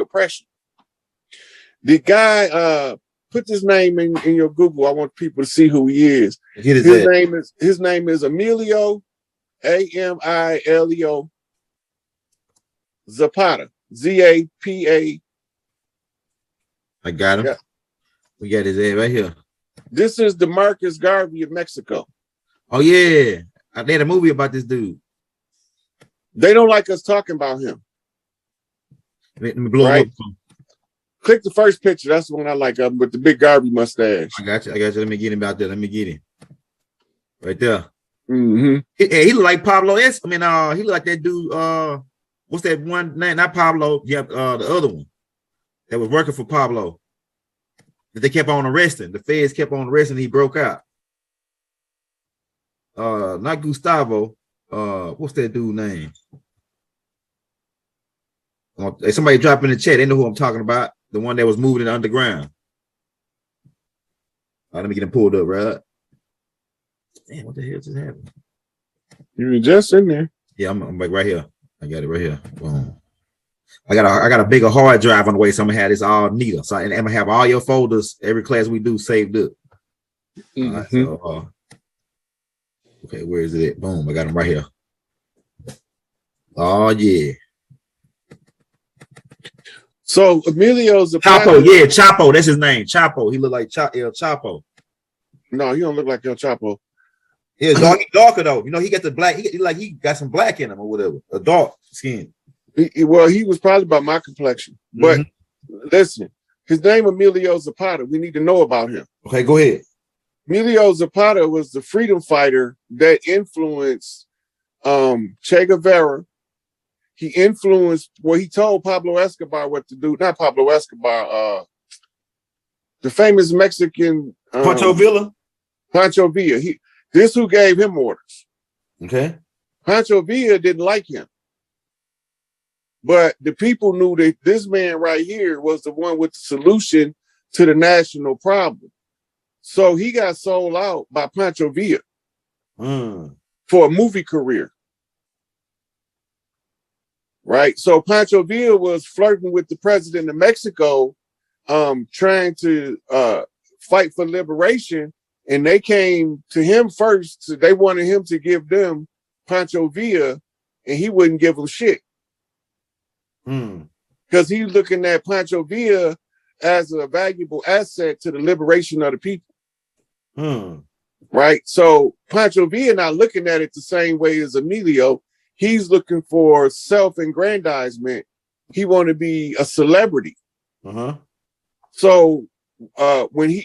oppression. The guy, put this name in your Google. I want people to see who he is. His name is Emilio, Amilio Zapata, Zapa. I got him. Yeah. We got his head right here. This is DeMarcus Garvey of Mexico. Oh yeah, I made a movie about this dude. They don't like us talking about him. Let me blow him up. Click the first picture. That's the one I like with the big Garvey mustache. I got you. Let me get him out there. Let me get him. Right there. Mm-hmm. He look like Pablo S. I mean, he look like that dude. What's that one name? Not Pablo. Yeah, the other one that was working for Pablo. That they kept on arresting. The feds kept on arresting. He broke out. Not Gustavo. What's that dude name? Somebody drop in the chat. They know who I'm talking about. The one that was moving in the underground. Let me get him pulled up, right? Damn, what the hell just happened? You were just in there. Yeah, I'm like right here. I got it right here. Boom. I got a bigger hard drive on the way, so I'm gonna have this all neater. So I'm gonna have all your folders, every class we do saved up. Mm-hmm. Right, so, okay, where is it at? Boom, I got him right here. Oh yeah. So Emilio Zapata. Chapo, yeah, Chapo. That's his name. Chapo. He look like El Chapo. No, he don't look like El Chapo. Yeah, dark, darker though. You know, he got the black. He got some black in him or whatever. A dark skin. He was probably about my complexion. But listen, his name Emilio Zapata. We need to know about him. Okay, go ahead. Emilio Zapata was the freedom fighter that influenced Che Guevara. He influenced, he told Pablo Escobar what to do. Not Pablo Escobar, the famous Mexican Pancho Villa. Pancho Villa. This who gave him orders. Okay. Pancho Villa didn't like him. But the people knew that this man right here was the one with the solution to the national problem. So he got sold out by Pancho Villa for a movie career. Right. So Pancho Villa was flirting with the president of Mexico, trying to fight for liberation. And they came to him first. So they wanted him to give them Pancho Villa, and he wouldn't give them shit. Because he's looking at Pancho Villa as a valuable asset to the liberation of the people. Right. So Pancho Villa not looking at it the same way as Emilio. He's looking for self-aggrandizement. He want to be a celebrity. So when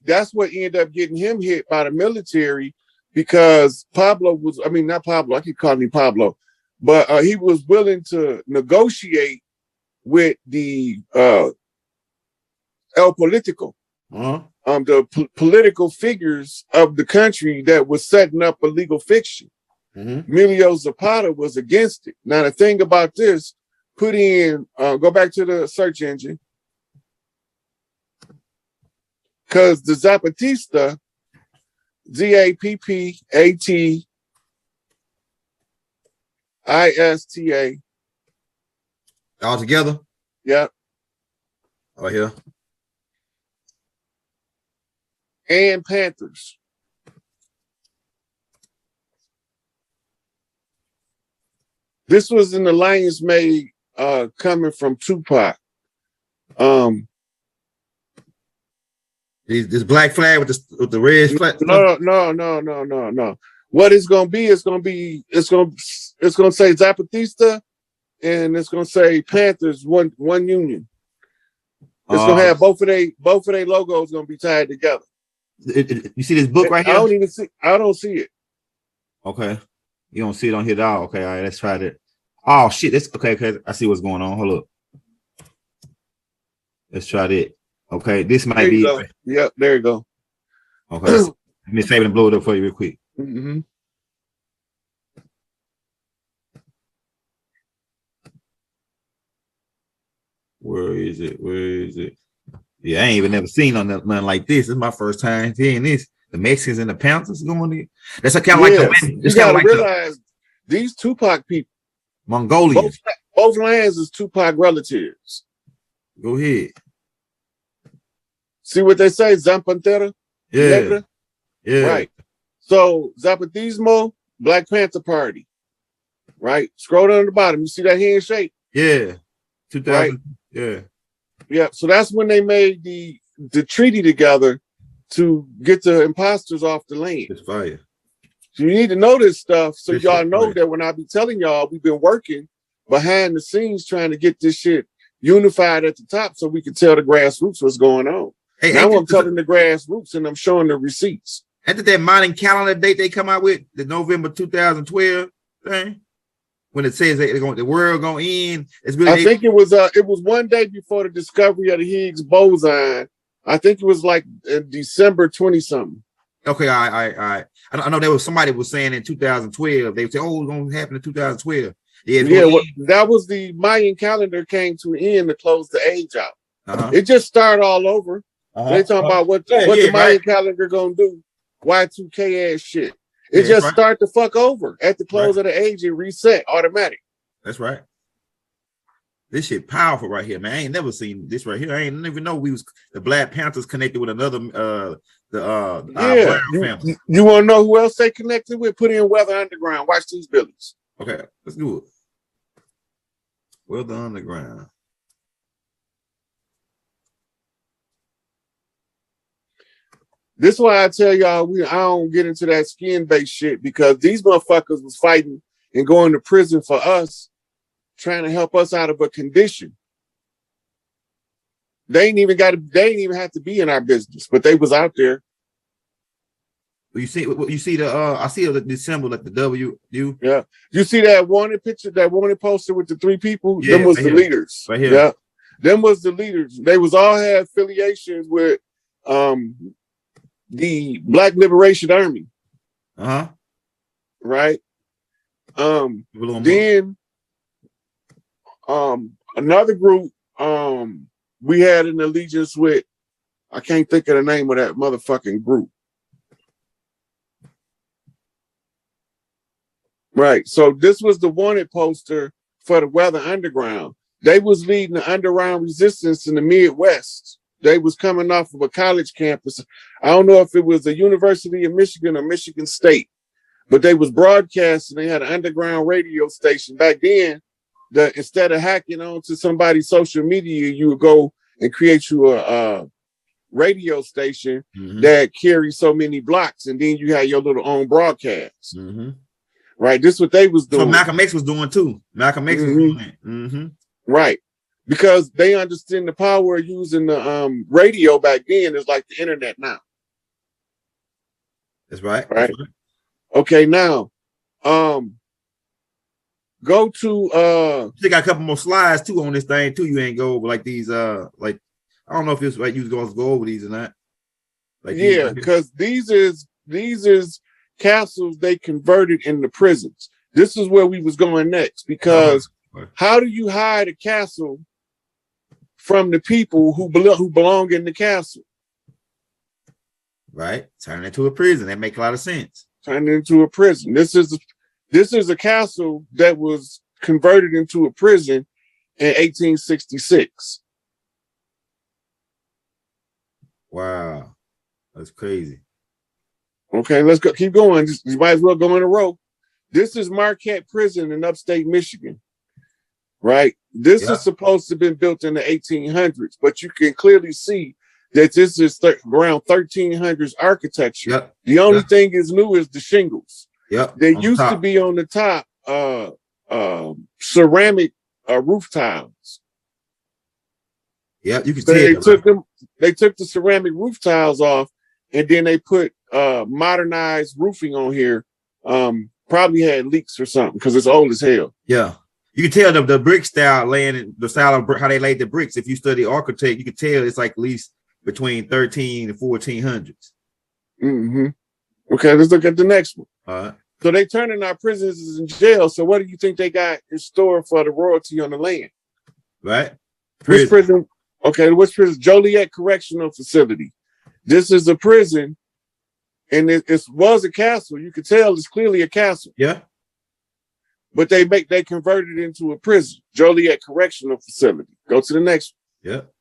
that's what ended up getting him hit by the military, because Pablo was, not Pablo, I keep calling him Pablo, but he was willing to negotiate with the El Politico, the political figures of the country that was setting up a legal fiction. Emilio Zapata was against it. Now, the thing about this, put in, go back to the search engine, because the Zapatista, Zappatista, all together? Yeah. Oh, yeah. And Panthers. This was an alliance made coming from Tupac. This black flag with the red flag. No. What it's gonna be? It's gonna say Zapatista, and it's gonna say Panthers, one union. It's gonna have both of their logos gonna be tied together. You see this book right here? I don't see it. Okay. You don't see it on here at all. Okay, all right, let's try that. Oh shit, that's okay. I see what's going on. Hold up. Let's try that. Okay, this might be. Yep, there you go. Okay, let me save it and blow it up for you real quick. Where is it? Yeah, I ain't even never seen nothing like this. This is my first time seeing this. The Mexicans and the Panthers going in. That's kind of like you gotta realize these Tupac people, Mongolians. Both lands is Tupac relatives. Go ahead. See what they say, Zampantera? Yeah. Negra? Yeah. Right. So Zapatismo, Black Panther Party. Right. Scroll down to the bottom. You see that handshake? Yeah. 2000. Right. Yeah. Yeah. So that's when they made the treaty together to get the imposters off the land. It's fire. So you need to know this stuff so This y'all shit know fire. that when I be telling y'all, we've been working behind the scenes trying to get this shit unified at the top so we can tell the grassroots what's going on. Hey, now I'm telling the grassroots and I'm showing the receipts. After that modern calendar date they come out with, the November 2012 thing, when it says that the world gonna end, it's really. I think it was one day before the discovery of the Higgs boson. I think it was like December 20-something. Okay, all right. I know there was somebody was saying in 2012 they would say, "Oh, it's gonna happen in 2012." Yeah, well, that was the Mayan calendar came to an end to close the age out. It just started all over. They talking about what the Mayan calendar gonna do. Y2K ass shit. It just start the fuck over at the close of the age and reset automatic. That's right. This shit powerful right here, man. I ain't never seen this right here. I ain't even know we was the Black Panthers connected with another Brown family. You want to know who else they connected with? Put in Weather Underground. Watch these billies. Okay, let's do it. Weather Underground. This is why I tell y'all I don't get into that skin-based shit because these motherfuckers was fighting and going to prison for us, trying to help us out of a condition. They ain't even have to be in our business, but they was out there. You see the I see the symbol like the W. Yeah. You see that wanted picture, that wanted poster with the three people? Yeah, them was the leaders. Right here. Yeah. Them was the leaders. They was all had affiliations with the Black Liberation Army. Right. Then another group we had an allegiance with, I can't think of the name of that motherfucking group. Right. So this was the wanted poster for the Weather Underground. They was leading the underground resistance in the Midwest. They was coming off of a college campus. I don't know if it was the University of Michigan or Michigan State, but they was broadcasting. They had an underground radio station. Back then, instead of hacking onto somebody's social media, you would go and create you a radio station that carries so many blocks, and then you had your little own broadcast. Right, this is what they was doing. So Malcolm X was doing too. Malcolm X was doing it. Right, because they understand the power of using the radio back then is like the internet now. That's right. Right. That's right. Okay, now, go to You got a couple more slides too on this thing too. You ain't go over like these like I don't know if it's right. You was going to go over these or not. Like yeah, because these is castles they converted into prisons. This is where we was going next, because how do you hide a castle from the people who belong in the castle? Right, turn it into a prison. That makes a lot of sense. Turn it into a prison. This is a castle that was converted into a prison in 1866. Wow, that's crazy. Okay, let's go. Keep going. You might as well go in a row. This is Marquette Prison in upstate Michigan, right? This is supposed to have been built in the 1800s, but you can clearly see that this is around 1300s architecture. The only thing is new is the shingles. They used to be on the top ceramic roof tiles. Yeah, you can so see they took the ceramic roof tiles off, and then they put modernized roofing on here. Probably had leaks or something because it's old as hell. Yeah, you can tell the brick style laying, the style of how they laid the bricks. If you study architect, you can tell it's like at least between 13 and 1400s. Okay, let's look at the next one. All right. So they turning our prisons in jail. So what do you think they got in store for the royalty on the land? Right. Which prison? Okay, which prison? Joliet Correctional Facility. This is a prison, and it was a castle. You could tell it's clearly a castle. Yeah. But they converted it into a prison. Joliet Correctional Facility. Go to the next Yep.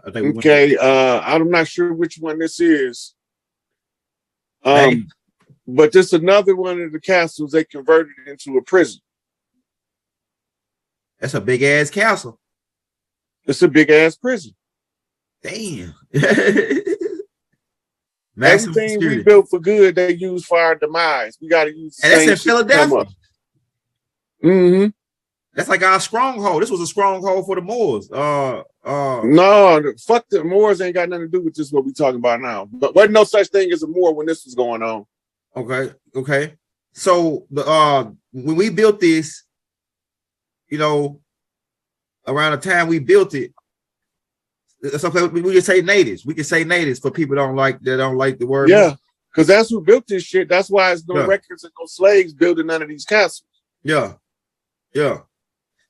I think okay. I'm not sure which one this is. But this another one of the castles they converted into a prison. That's a big ass castle. It's a big ass prison. Damn. Everything security we built for good, they use for our demise. We got to use. And that's in Philadelphia. Mm-hmm. That's like our stronghold. This was a stronghold for the Moors. No, fuck the Moors ain't got nothing to do with this. What we talking about now? But wasn't no such thing as a Moor when this was going on. Okay. So the when we built this, you know, around the time we built it, it's okay. We can say natives. We can say natives for people that don't like the word. Yeah, because that's who built this shit. That's why it's no records and no slaves building none of these castles. Yeah.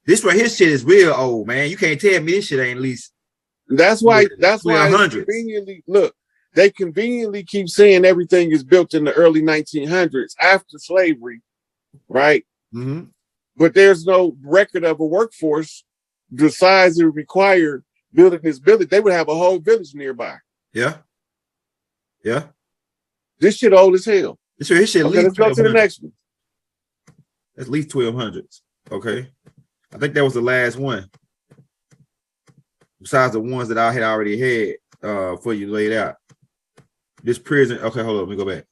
This right here shit is real old, man. You can't tell me this shit ain't at least. That's why conveniently look. They conveniently keep saying everything is built in the early 1900s after slavery, right? Mm-hmm. But there's no record of a workforce the size it required building this village. They would have a whole village nearby. Yeah. This shit old as hell. This shit okay, let's go to the next one. At least 1200s. Okay. I think that was the last one. Besides the ones that I had already had for you laid out. This prison. Okay, hold on. Let me go back.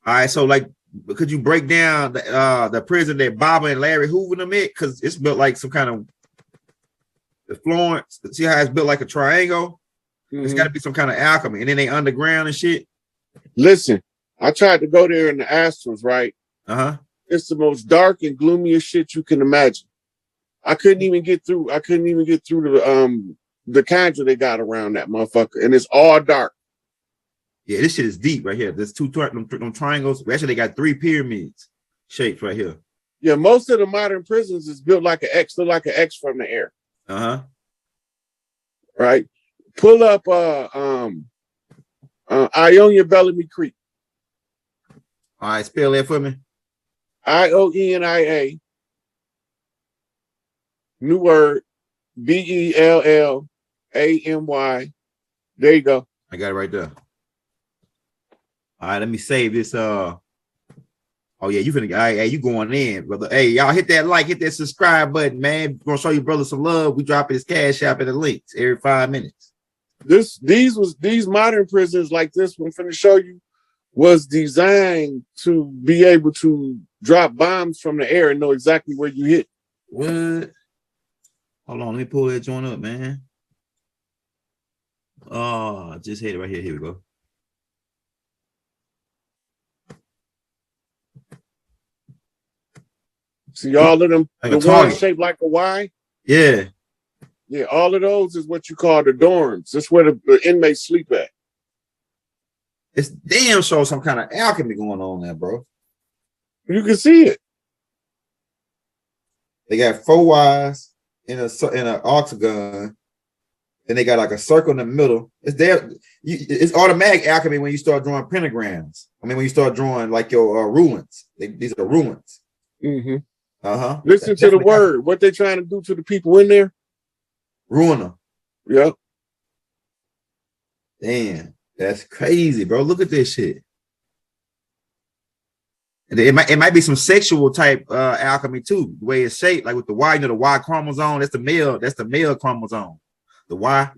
All right. So, like, could you break down the prison that Baba and Larry Hoover them at? Because it's built like some kind of the Florence. See how it's built like a triangle? Mm-hmm. It's got to be some kind of alchemy, and then they underground and shit. Listen, I tried to go there in the Astros, right? It's the most dark and gloomiest shit you can imagine. I couldn't even get through. The conjure they got around that motherfucker, and it's all dark. Yeah, this shit is deep right here. There's two triangles. Actually, they got 3 pyramids shapes right here. Yeah, most of the modern prisons is built like an X, look like an X from the air. Right. Pull up Ionia Bellamy Creek. All right, spell that for me. IONIA. New word. BELLAMY. There you go. I got it right there. All right, let me save this. Oh yeah, you finna. Hey, you going in, brother? Hey, y'all hit that like, hit that subscribe button, man. We're gonna show you brother some love. We dropping his Cash App in the links every 5 minutes. These modern prisons like this one finna show you was designed to be able to drop bombs from the air and know exactly where you hit. What? Hold on, let me pull that joint up, man. Oh, I just hit it right here. Here we go. See all of them, like the ones shaped like a Y? Yeah. Yeah, all of those is what you call the dorms. That's where the inmates sleep at. It's damn sure some kind of alchemy going on there, bro. You can see it. They got 4 Ys in an octagon. Then they got like a circle in the middle. It's there. It's automatic alchemy when you start drawing pentagrams. I mean, when you start drawing like your rulings. These are rulings. Mm-hmm. Listen to the word. What they trying to do to the people in there? Ruin them. Yep. Damn, that's crazy, bro. Look at this shit. And it might be some sexual type alchemy too. The way it's shaped, like with the Y, the Y chromosome. That's the male chromosome. The Y.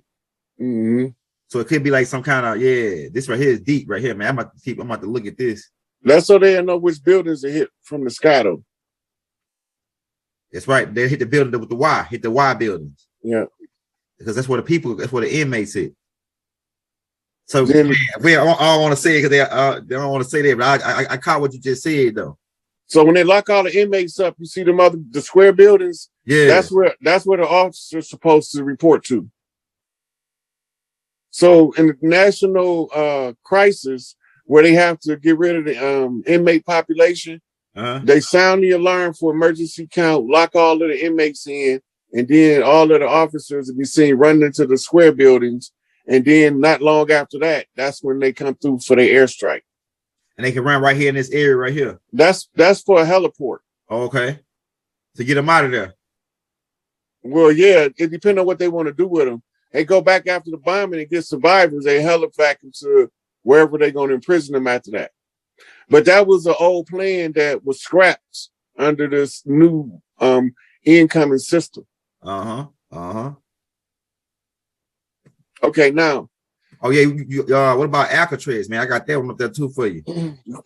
Mm-hmm. So it could be like some kind of This right here is deep, right here, man. I'm about to look at this. That's so they know which buildings they hit from the sky, though. That's right. They hit the building with the Y. Hit the Y buildings. Yeah. Because that's where the inmates hit. So then, I don't want to say it because they don't want to say that, but I caught what you just said though. So when they lock all the inmates up, you see the square buildings. Yeah, that's where the officer's supposed to report to. So in the national crisis where they have to get rid of the inmate population, they sound the alarm for emergency count, lock all of the inmates in, and then all of the officers will be seen running into the square buildings. And then not long after that, that's when they come through for their airstrike. And they can run right here in this area right here. That's for a heliport. Okay. To get them out of there. Well, yeah, it depends on what they want to do with them. They go back after the bombing and get survivors. They hell up back into wherever they're going to imprison them after that. But that was an old plan that was scrapped under this new incoming system. Okay, now. Oh yeah, what about Alcatraz, man? I got that one up there too for you.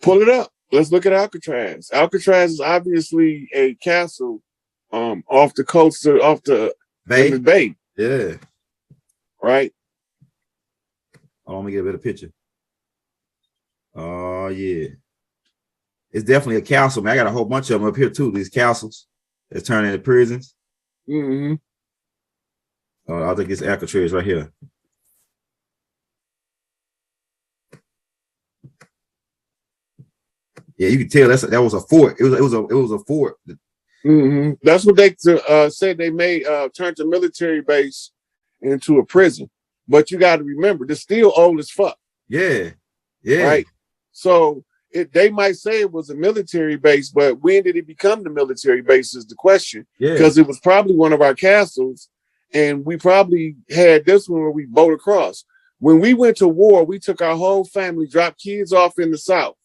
Pull it up. Let's look at Alcatraz. Alcatraz is obviously a castle off the coast off the bay. Yeah. Right. Oh, let me get a better picture. Oh yeah. It's definitely a castle, man. I got a whole bunch of them up here too. These castles that's turned into prisons. Mm-hmm. I think it's Alcatraz right here. Yeah, you can tell that was a fort. It was a fort. Mm-hmm. That's what they said. They may turn the military base into a prison, but you got to remember, they're still old as fuck. Yeah. Right. So they might say it was a military base, but when did it become the military base is the question. Yeah. Because it was probably one of our castles, and we probably had this one where we boat across. When we went to war, we took our whole family, dropped kids off in the South.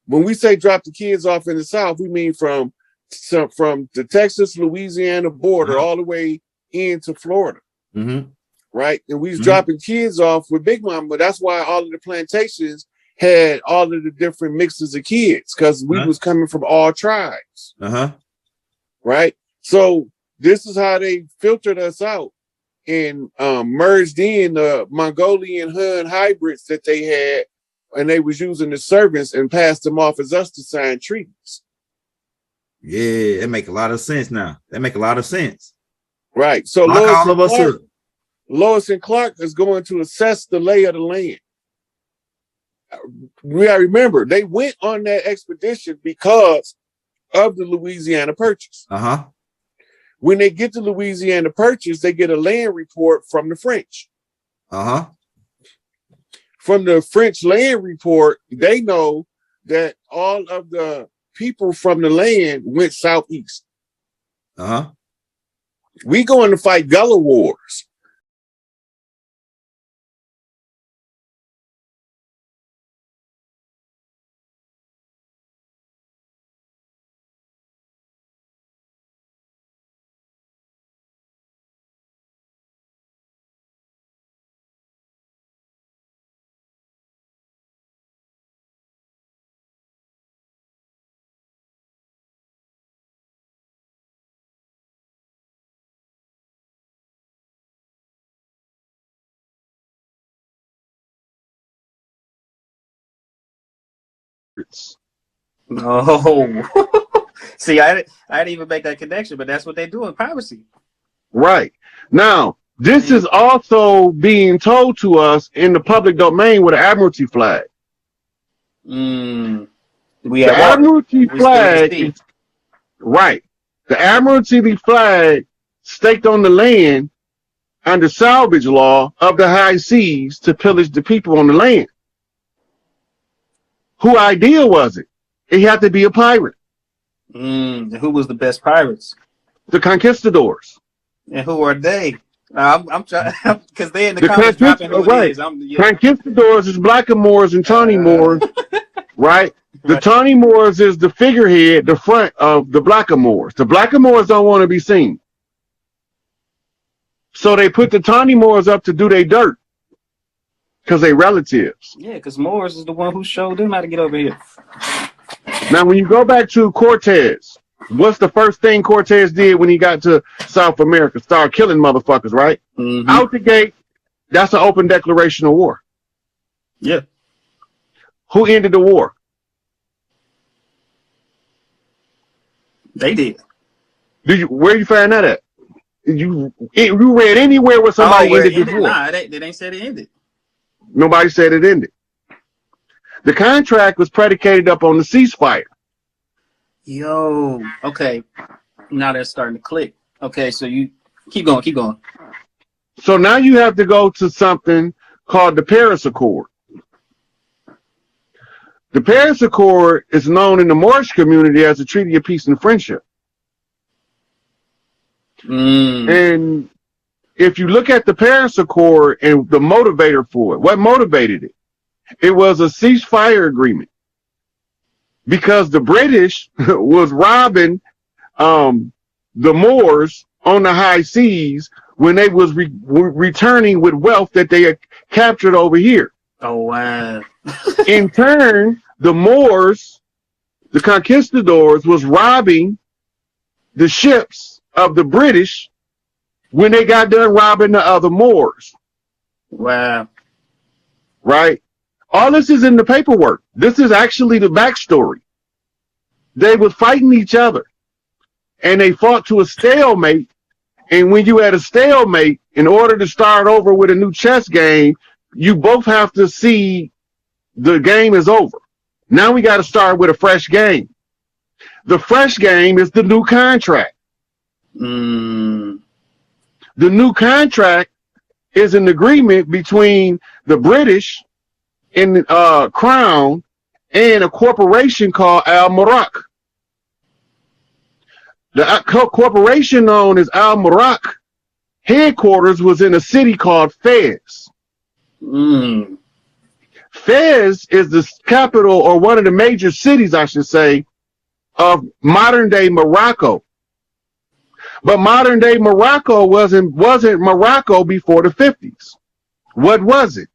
When we say drop the kids off in the South, we mean from the Texas-Louisiana border all the way into Florida. Mm-hmm. Right? And we was dropping kids off with Big Mama. That's why all of the plantations had all of the different mixes of kids, because we was coming from all tribes. Right? So this is how they filtered us out and merged in the Mongolian Hun hybrids that they had, and they was using the servants and passed them off as us to sign treaties. Yeah, it make a lot of sense now. That make a lot of sense. Right. So Lois and Clark is going to assess the lay of the land. We gotta remember, they went on that expedition because of the Louisiana Purchase. When they get to Louisiana Purchase, they get a land report from the French. From the French land report, they know that all of the people from the land went southeast. We going to fight Gullah Wars. No. See, I didn't even make that connection, but that's what they do in piracy. Right. Now, this is also being told to us in the public domain with an Admiralty flag. The Admiralty flag is, right. The Admiralty flag staked on the land under salvage law of the high seas to pillage the people on the land. Who idea was it? It had to be a pirate. Who was the best pirates? The conquistadors. And who are they? I'm trying, because they in the comments dropping who it is. Conquistadors is Blackamoors and Tawny Moors, right? The Tawny Moors is the figurehead, the front of the Blackamoors. The Blackamoors don't want to be seen. So they put the Tawny Moors up to do their dirt because they relatives. Yeah, because Moors is the one who showed them how to get over here. Now, when you go back to Cortez, what's the first thing Cortez did when he got to South America? Start killing motherfuckers, right? Out the gate, that's an open declaration of war. Yeah. Who ended the war? They did. Where you find that at? You read anywhere where somebody ended the war? Nah, they ain't said it ended. Nobody said it ended. The contract was predicated up on the ceasefire. Yo, okay. Now they're starting to click. Okay, so you keep going. So now you have to go to something called the Paris Accord. The Paris Accord is known in the Moorish community as a treaty of peace and friendship. And if you look at the Paris Accord and the motivator for it, what motivated it? It was a ceasefire agreement because the British was robbing the Moors on the high seas when they was returning with wealth that they had captured over here. Oh, wow. In turn, the Moors, the conquistadors, was robbing the ships of the British when they got done robbing the other Moors. Wow. Right? All this is in the paperwork. This is actually the backstory. They were fighting each other, and they fought to a stalemate. And when you had a stalemate, in order to start over with a new chess game, you both have to see the game is over. Now we got to start with a fresh game. The fresh game is the new contract. The new contract is an agreement between the British and Crown and a corporation called Al Murak. The corporation known as Al Murak headquarters was in a city called Fez. Fez is the capital, or one of the major cities, I should say, of modern day Morocco. But modern day Morocco wasn't Morocco before the 50s. What was it?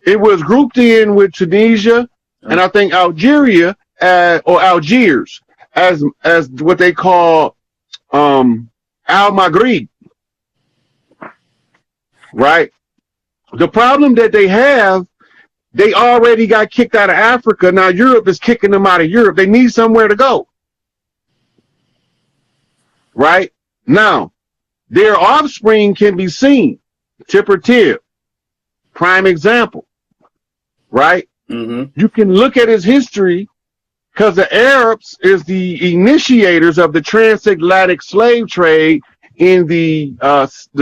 It was grouped in with Tunisia and I think Algeria or Algiers as what they call Al-Maghrib. Right? The problem that they have, they already got kicked out of Africa. Now Europe is kicking them out of Europe. They need somewhere to go. Right? Now, their offspring can be seen. Tipper Tib, prime example. Right? You can look at his history, because the Arabs is the initiators of the transatlantic slave trade in the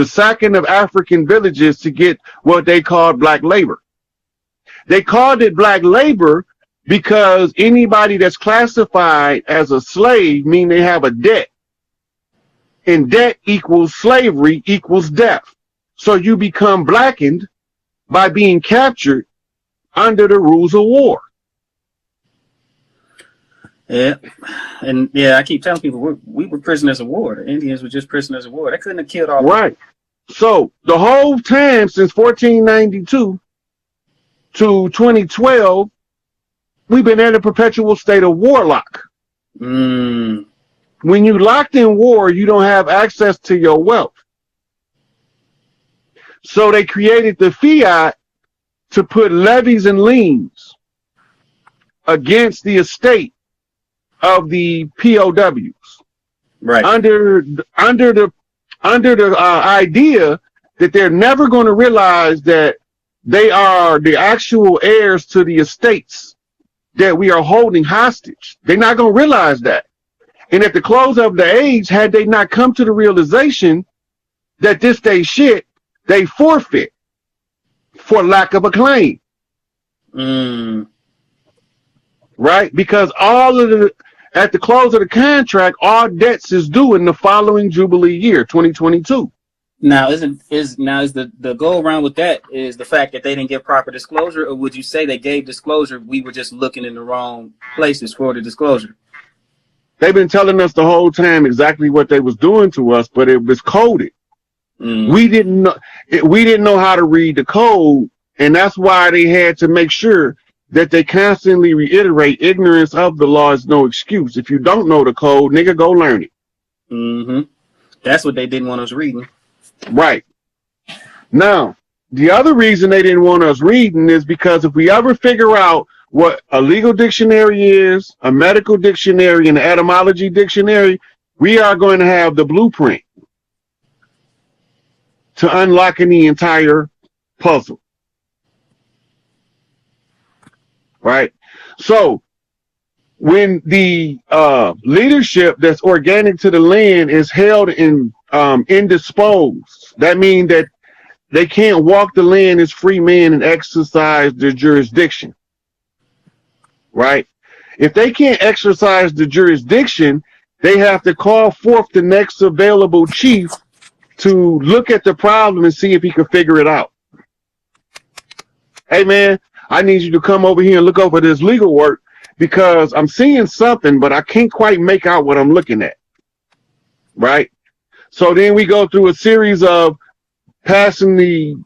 sacking of African villages to get what they called black labor. They called it black labor because anybody that's classified as a slave mean they have a debt. And debt equals slavery equals death. So you become blackened by being captured under the rules of war. Yeah. And yeah, I keep telling people we were prisoners of war. The Indians were just prisoners of war. They couldn't have killed all right. So the whole time since 1492 to 2012, we've been in a perpetual state of warlock. When you locked in war, you don't have access to your wealth. So they created the fiat to put levies and liens against the estate of the POWs. Right. Under the idea that they're never going to realize that they are the actual heirs to the estates that we are holding hostage. They're not going to realize that. And at the close of the age, had they not come to the realization that this they shit, they forfeit for lack of a claim. Right? Because at the close of the contract, all debts is due in the following Jubilee year, 2022. Now, is the go around with that is the fact that they didn't give proper disclosure, or would you say they gave disclosure? We were just looking in the wrong places for the disclosure. They've been telling us the whole time exactly what they was doing to us, but it was coded. We didn't know how to read the code, and that's why they had to make sure that they constantly reiterate ignorance of the law is no excuse. If you don't know the code, nigga, go learn it. That's what they didn't want us reading. Right. Now, the other reason they didn't want us reading is because if we ever figure out what a legal dictionary is, a medical dictionary, and an etymology dictionary, we are going to have the blueprint to unlocking the entire puzzle. Right? So when the leadership that's organic to the land is held indisposed, that means that they can't walk the land as free men and exercise their jurisdiction. Right? If they can't exercise the jurisdiction, they have to call forth the next available chief to look at the problem and see if he can figure it out. Hey man, I need you to come over here and look over this legal work because I'm seeing something, but I can't quite make out what I'm looking at. Right? So then we go through a series of passing the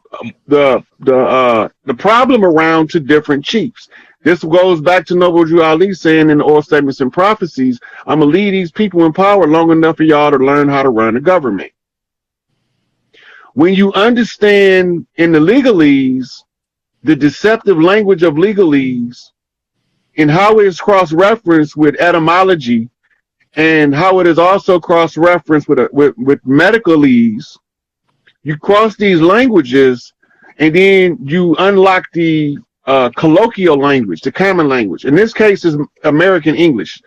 problem around to different chiefs. This goes back to Noble Drew Ali saying in the Oral Statements and Prophecies, I'm going to leave these people in power long enough for y'all to learn how to run a government. When you understand in the legalese, the deceptive language of legalese, and how it is cross-referenced with etymology, and how it is also cross-referenced with medicalese, you cross these languages, and then you unlock the colloquial language, the common language. In this case, is American English.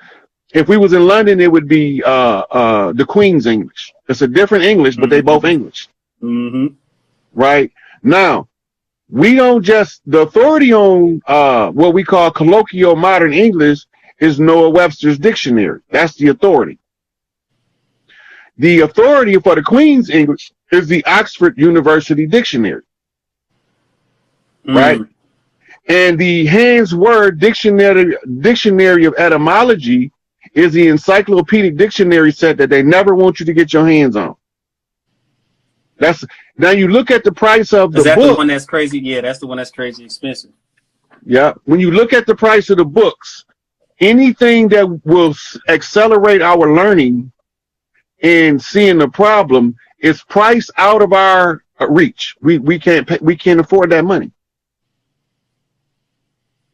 If we was in London, it would be the Queen's English. It's a different English, but they both English. Mm-hmm. Right? Now, we don't just, the authority on what we call colloquial modern English is Noah Webster's dictionary. That's the authority. The authority for the Queen's English is the Oxford University Dictionary. Right? And the Hans Word Dictionary of Etymology is the encyclopedic dictionary set that they never want you to get your hands on. That's now you look at the price of the book. Is that the one that's crazy? Yeah, that's the one that's crazy expensive. Yeah. When you look at the price of the books, anything that will accelerate our learning and seeing the problem is priced out of our reach. We can't afford that money.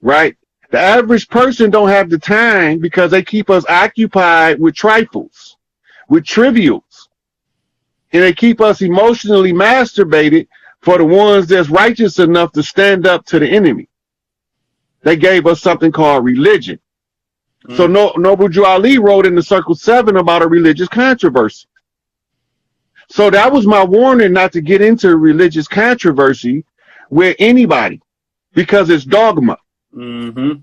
Right? The average person don't have the time because they keep us occupied with trifles, with trivials. And they keep us emotionally masturbated for the ones that's righteous enough to stand up to the enemy. They gave us something called religion. So Noble Drew Ali wrote in the Circle 7 about a religious controversy. So that was my warning not to get into religious controversy with anybody because it's dogma. Mm-hmm.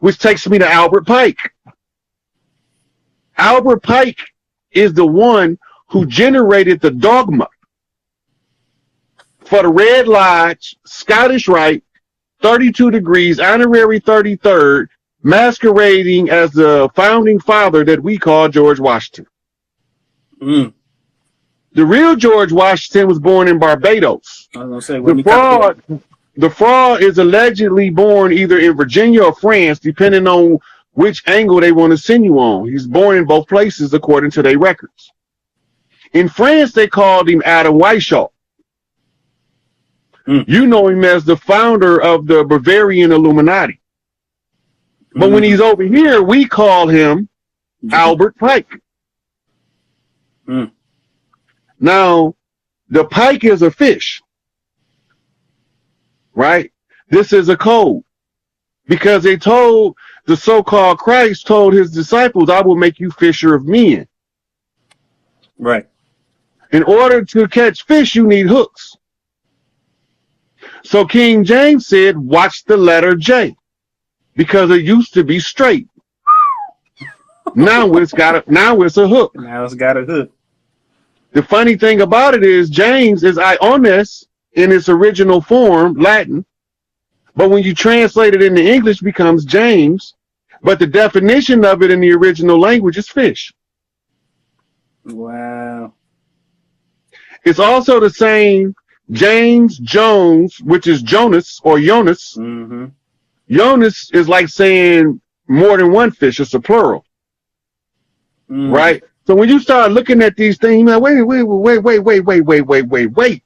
Which takes me to Albert Pike. Albert Pike is the one who generated the dogma for the Red Lodge, Scottish Rite, 32 Degrees, Honorary 33rd, masquerading as the founding father that we call George Washington. The real George Washington was born in Barbados. I was gonna say, the fraud is allegedly born either in Virginia or France, depending on which angle they want to send you on. He's born in both places according to their records. In France, they called him Adam Weishaupt. You know him as the founder of the Bavarian Illuminati. But when he's over here, we call him Albert Pike. Now, the pike is a fish, right? This is a code because they told the so-called Christ told his disciples, I will make you fisher of men. Right. In order to catch fish, you need hooks. So King James said, watch the letter J, because it used to be straight. Now it's a hook. Now it's got a hook. The funny thing about it is James is Ionis in its original form, Latin, but when you translate it into English, it becomes James, but the definition of it in the original language is fish. Wow. It's also the same James Jones, which is Jonas or Jonas. Jonas is like saying more than one fish. It's a plural. Right? So when you start looking at these things, you're like, wait.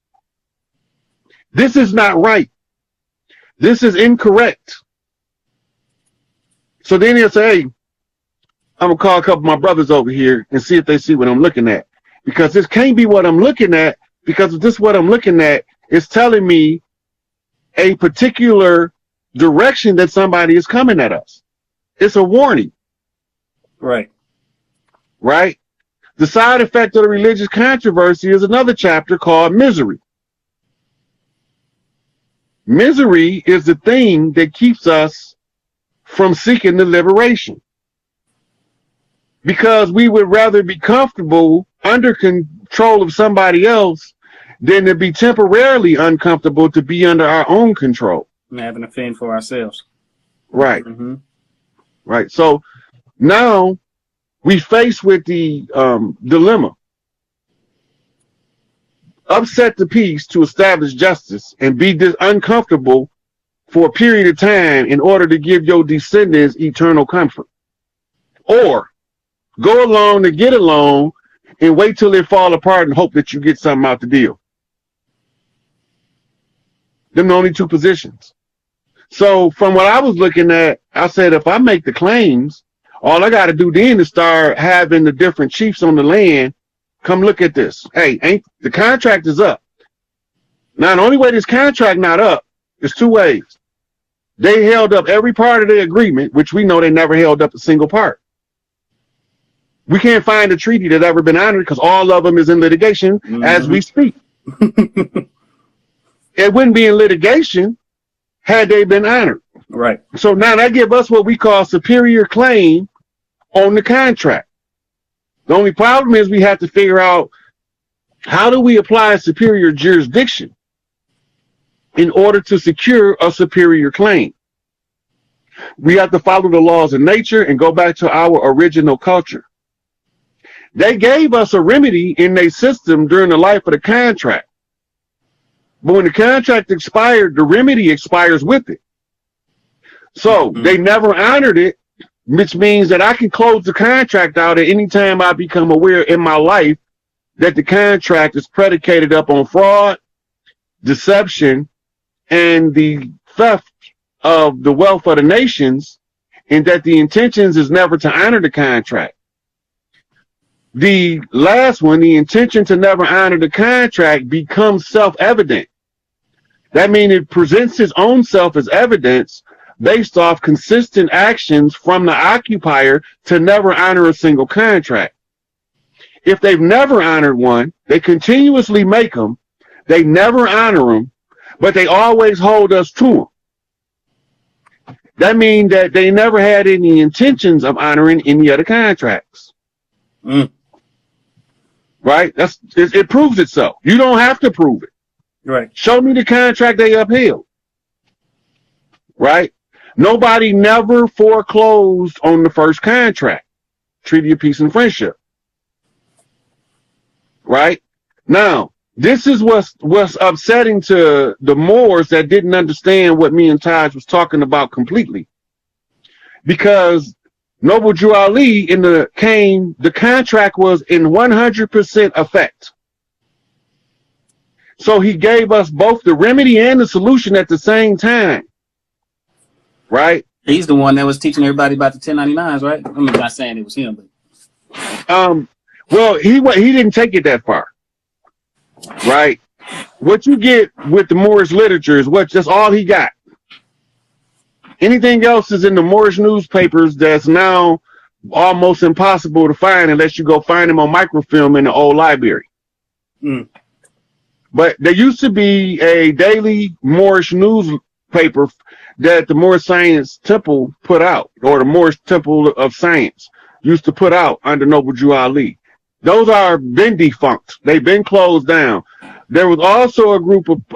This is not right. This is incorrect. So then he'll say, hey, I'm going to call a couple of my brothers over here and see if they see what I'm looking at. Because this can't be what I'm looking at, because if this is what I'm looking at, it's telling me a particular direction that somebody is coming at us. It's a warning. Right. Right? The side effect of the religious controversy is another chapter called misery. Misery is the thing that keeps us from seeking the liberation. because we would rather be comfortable under control of somebody else than to be temporarily uncomfortable to be under our own control. And having to fend for ourselves. Right. Mm-hmm. Right. So now we face with the dilemma. Upset the peace to establish justice and be uncomfortable for a period of time in order to give your descendants eternal comfort. Or go along to get along and wait till it fall apart and hope that you get something out the deal. Them the only two positions. So from what I was looking at, I said, if I make the claims, all I got to do then is start having the different chiefs on the land come look at this. Hey, ain't the contract is up. Now, the only way this contract not up is two ways. They held up every part of the agreement, which we know they never held up a single part. We can't find a treaty that's ever been honored because all of them is in litigation as we speak. It wouldn't be in litigation had they been honored. Right. So now that gives us what we call superior claim on the contract. The only problem is we have to figure out how do we apply superior jurisdiction in order to secure a superior claim. We have to follow the laws of nature and go back to our original culture. They gave us a remedy in their system during the life of the contract. But when the contract expired, the remedy expires with it. So they never honored it, which means that I can close the contract out at any time I become aware in my life that the contract is predicated up on fraud, deception, and the theft of the wealth of the nations, and that the intentions is never to honor the contract. The last one, the intention to never honor the contract, becomes self-evident. That means it presents its own self as evidence based off consistent actions from the occupier to never honor a single contract. If they've never honored one, they continuously make them, they never honor them, but they always hold us to them. That means that they never had any intentions of honoring any other contracts. Right? It proves itself. You don't have to prove it. Right. Show me the contract they upheld. Right? Nobody never foreclosed on the first contract. Treaty of Peace and Friendship. Right? Now, this is what's upsetting to the Moors that didn't understand what me and Taj was talking about completely. Because Noble Drew Ali the contract was in 100% effect. So he gave us both the remedy and the solution at the same time. Right? He's the one that was teaching everybody about the 1099s, right? I'm not saying it was him, but well, he didn't take it that far. Right? What you get with the Moorish literature is that's all he got. Anything else is in the Moorish newspapers that's now almost impossible to find unless you go find them on microfilm in the old library. But there used to be a daily Moorish newspaper that the Moorish Science Temple put out, or the Moorish Temple of Science used to put out under Noble Drew Ali. Those are been defunct. They've been closed down. There was also a group of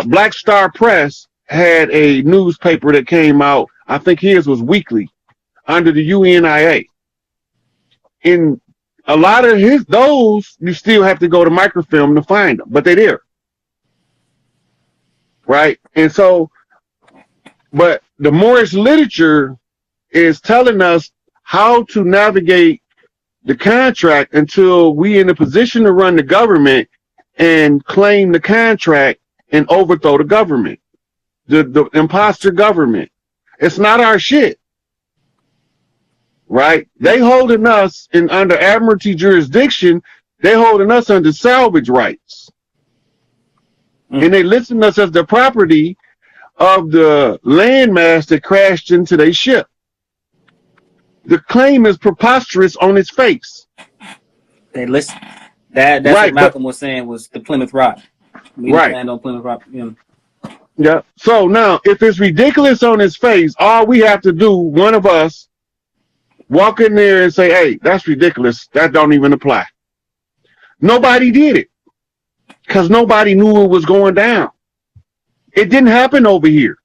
Black Star Press had a newspaper that came out. I think his was weekly under the UNIA. In a lot of those, you still have to go to microfilm to find them, but they're there. Right? And so, but the Moorish literature is telling us how to navigate the contract until we in a position to run the government and claim the contract and overthrow the government, the imposter government. It's not our shit. Right? They holding us under admiralty jurisdiction. They holding us under salvage rights. And they listing us as the property of the landmass that crashed into their ship. The claim is preposterous on its face. They list that's right, what Malcolm was saying was the Plymouth Rock. We right. Land on Plymouth Rock. Yeah. So now, if it's ridiculous on its face, all we have to do, one of us, walk in there and say, hey, that's ridiculous. That don't even apply. Nobody did it because nobody knew it was going down. It didn't happen over here.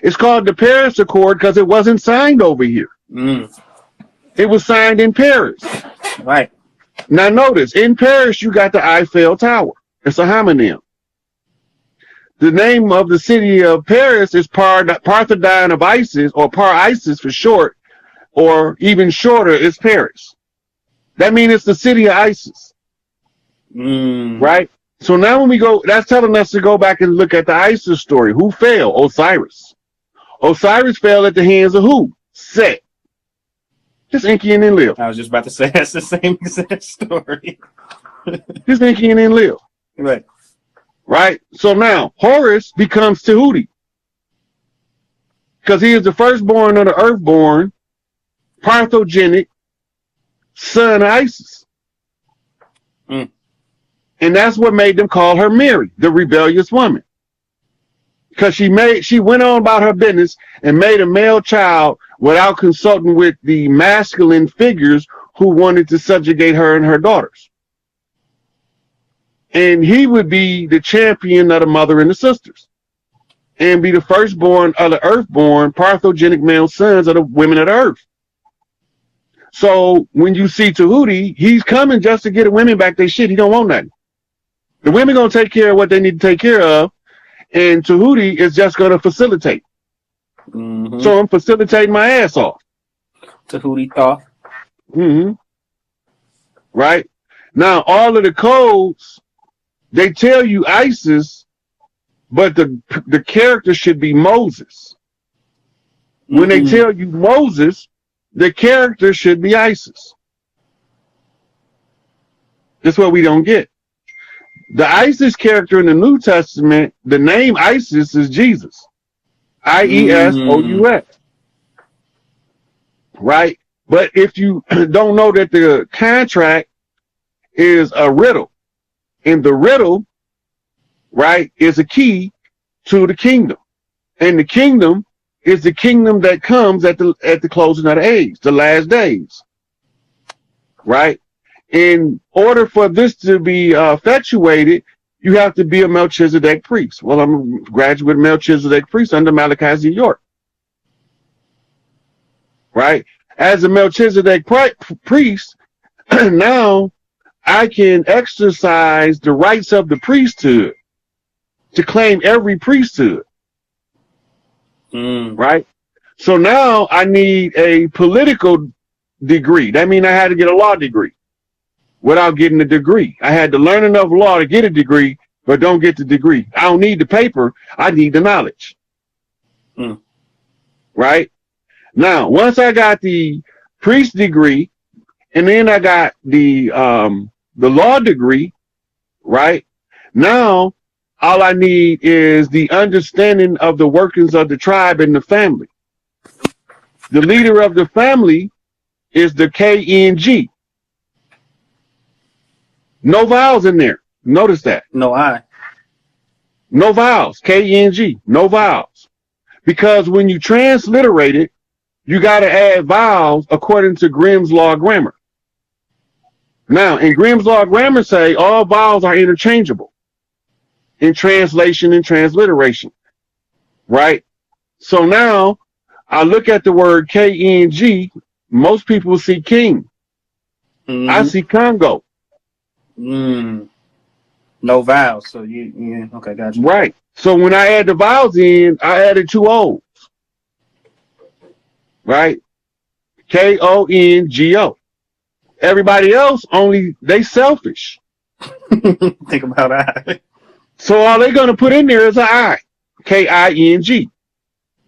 It's called the Paris Accord because it wasn't signed over here. It was signed in Paris. Right. Now notice, in Paris, you got the Eiffel Tower. It's a homonym. The name of the city of Paris is Parthodon of Isis, or Par-Isis for short, or even shorter is Paris. That means it's the city of Isis. Right? So now when we go, that's telling us to go back and look at the Isis story. Who fell? Osiris. Osiris fell at the hands of who? Set. Just Enki and Enlil. I was just about to say that's the same exact story. Just Enki and Enlil. Right. Right? So now Horus becomes Tahuti. Because he is the firstborn of the earthborn, parthogenic son of Isis. And that's what made them call her Mary, the rebellious woman. Because she went on about her business and made a male child without consulting with the masculine figures who wanted to subjugate her and her daughters. And he would be the champion of the mother and the sisters, and be the firstborn of the earthborn, parthogenic male sons of the women of the earth. So when you see Tahuti, he's coming just to get the women back their shit. He don't want nothing. The women gonna take care of what they need to take care of, and Tahuti is just gonna facilitate. So I'm facilitating my ass off. Tahuti thought. Right? Now all of the codes, they tell you Isis, but the character should be Moses. When they tell you Moses, the character should be Isis. That's what we don't get. The Isis character in the New Testament, the name Isis is Jesus. I-E-S-O-U-S. Right? But if you don't know that the contract is a riddle, and the riddle, right, is a key to the kingdom. And the kingdom is the kingdom that comes at the closing of the age, the last days. Right? In order for this to be effectuated, you have to be a Melchizedek priest. Well, I'm a graduate Melchizedek priest under Malachi Z. York. Right? As a Melchizedek priest, now I can exercise the rights of the priesthood to claim every priesthood. Right? So now I need a political degree. That means I had to get a law degree without getting a degree. I had to learn enough law to get a degree, but don't get the degree. I don't need the paper. I need the knowledge. Right? Now, once I got the priest degree, and then I got the law degree, right? Now, all I need is the understanding of the workings of the tribe and the family. The leader of the family is the KNG. No vowels in there. Notice that. No I. No vowels. KNG. No vowels. Because when you transliterate it, you got to add vowels according to Grimm's Law Grammar. Now, in Grimm's Law Grammar say all vowels are interchangeable in translation and transliteration, right? So now I look at the word KNG. Most people see king. I see Congo. No vowels. So yeah, okay, gotcha. Right. So when I add the vowels in, I added two O's. Right? Kongo. Everybody else they selfish. Think about that. So all they're gonna put in there is an I. King.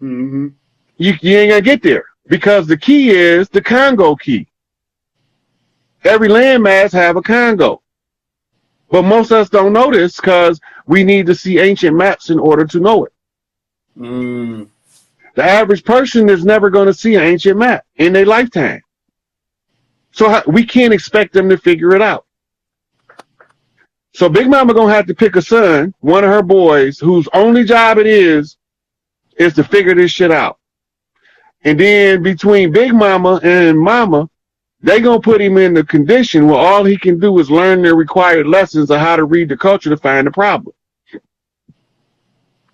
You ain't gonna get there because the key is the Congo key. Every landmass have a Congo. But most of us don't know this because we need to see ancient maps in order to know it. The average person is never going to see an ancient map in their lifetime. So we can't expect them to figure it out. So Big Mama going to have to pick a son, one of her boys, whose only job it is to figure this shit out. And then between Big Mama and Mama, they gonna put him in the condition where all he can do is learn the required lessons of how to read the culture to find the problem.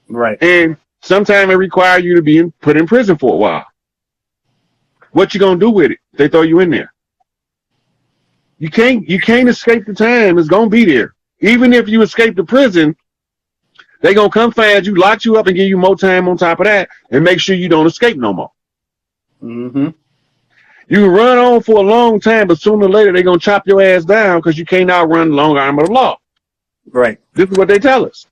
Right. And sometimes it requires you to be put in prison for a while. What you gonna do with it? They throw you in there. You can't escape the time. It's gonna be there. Even if you escape the prison, they gonna come find you, lock you up, and give you more time on top of that, and make sure you don't escape no more. Mm-hmm. You can run on for a long time, but sooner or later they're gonna chop your ass down because you can't outrun the long arm of the law. Right. This is what they tell us.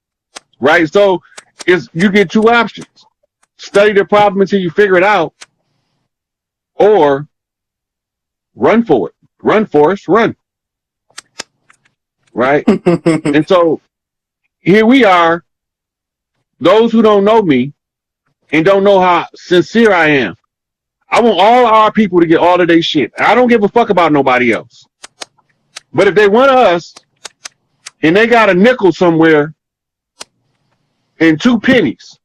Right? So you get two options. Study the problem until you figure it out, or run for it. Run, Forrest, run. Right? And so here we are, those who don't know me and don't know how sincere I am. I want all our people to get all of their shit. I don't give a fuck about nobody else. But if they want us and they got a nickel somewhere and 2 pennies,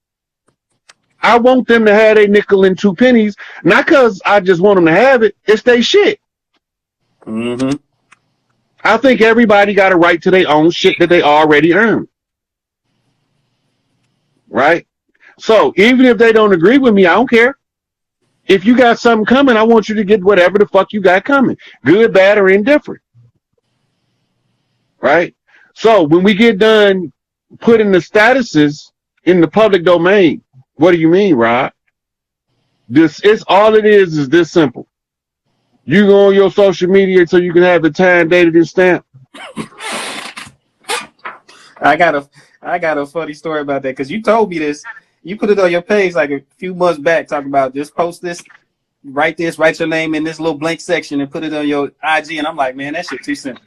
I want them to have their nickel and 2 pennies, not because I just want them to have it. It's their shit. Mm-hmm. I think everybody got a right to their own shit that they already earned. Right? So even if they don't agree with me, I don't care. If you got something coming, I want you to get whatever the fuck you got coming. Good, bad, or indifferent. Right? So when we get done putting the statuses in the public domain, what do you mean, Rod? It's all it is this simple. You go on your social media so you can have the time, dated, and stamp. I got a funny story about that because you told me this. You put it on your page like a few months back, talking about just post this, write your name in this little blank section and put it on your IG. And I'm like, man, that shit too simple.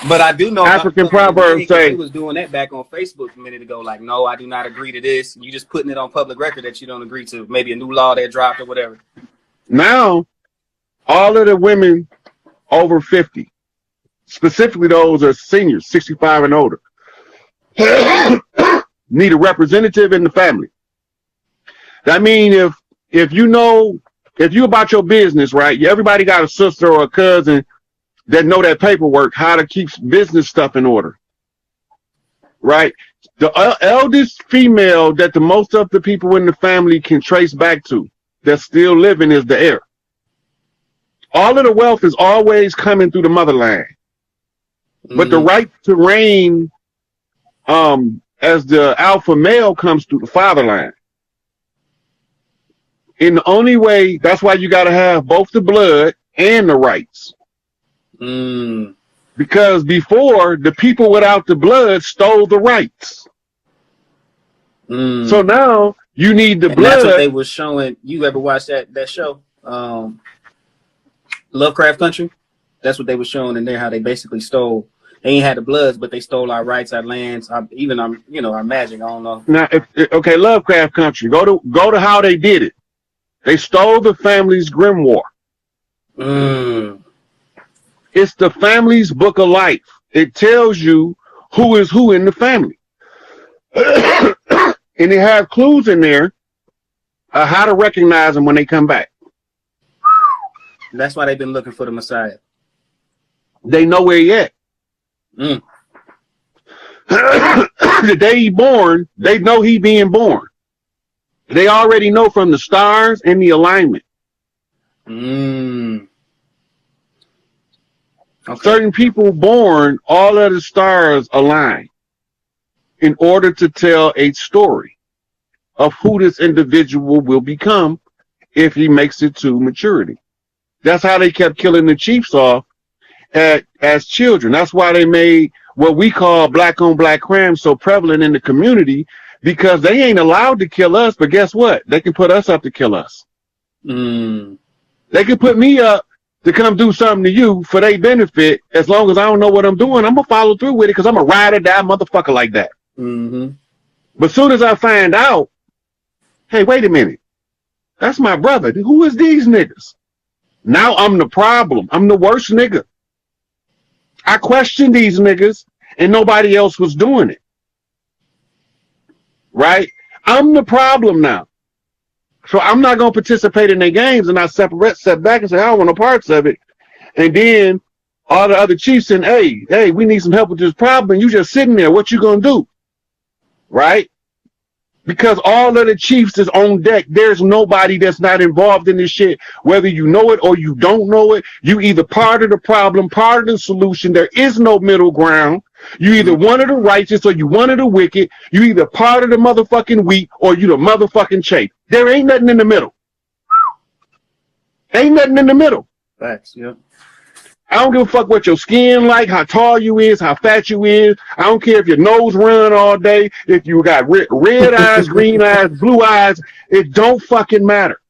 But I do know African proverbs say he was doing that back on Facebook a minute ago. Like, no, I do not agree to this. You just putting it on public record that you don't agree to. Maybe a new law that dropped or whatever. Now, all of the women over 50, specifically those are seniors, 65 and older, need a representative in the family. That means if you about your business, right? Everybody got a sister or a cousin that know that paperwork, how to keep business stuff in order, right? The eldest female that the most of the people in the family can trace back to that's still living is the heir. All of the wealth is always coming through the motherland. Mm-hmm. But the right to reign as the alpha male comes through the fatherland. In the only way, that's why you got to have both the blood and the rights. Mm. Because before, the people without the blood stole the rights. Mm. So now you need the blood. That's what they were showing. You ever watched that show? Lovecraft Country? That's what they were showing in there, how they basically stole. They ain't had the bloods, but they stole our rights, our lands, our magic. I don't know. Now, okay, Lovecraft Country. Go to how they did it. They stole the family's grimoire. Mm. It's the family's book of life. It tells you who is who in the family. And they have clues in there how to recognize them when they come back. That's why they've been looking for the Messiah. They know where he at. Mm. The day he born, they know he being born. They already know from the stars and the alignment. Mm. Okay. Certain people born, all of the stars align in order to tell a story of who this individual will become if he makes it to maturity. That's how they kept killing the chiefs off as children. That's why they made what we call black on black crime so prevalent in the community, because they ain't allowed to kill us, but guess what? They can put us up to kill us. Mm. They can put me up to come do something to you for their benefit. As long as I don't know what I'm doing, I'm going to follow through with it because I'm a ride or die motherfucker like that. Mm-hmm. But soon as I find out, hey, wait a minute. That's my brother. Who is these niggas? Now I'm the problem. I'm the worst nigga. I questioned these niggas and nobody else was doing it. Right? I'm the problem now. So I'm not gonna participate in their games, and I step back and say I don't want no parts of it. And then all the other chiefs saying, hey, we need some help with this problem. And you just sitting there. What you gonna do? Right? Because all of the chiefs is on deck. There's nobody that's not involved in this shit. Whether you know it or you don't know it, you either part of the problem, part of the solution. There is no middle ground. You either one of the righteous or you one of the wicked. You either part of the motherfucking weak or you the motherfucking chafe. There ain't nothing in the middle. Ain't nothing in the middle. Facts, yeah. I don't give a fuck what your skin like, how tall you is, how fat you is. I don't care if your nose run all day, if you got red eyes, green eyes, blue eyes. It don't fucking matter.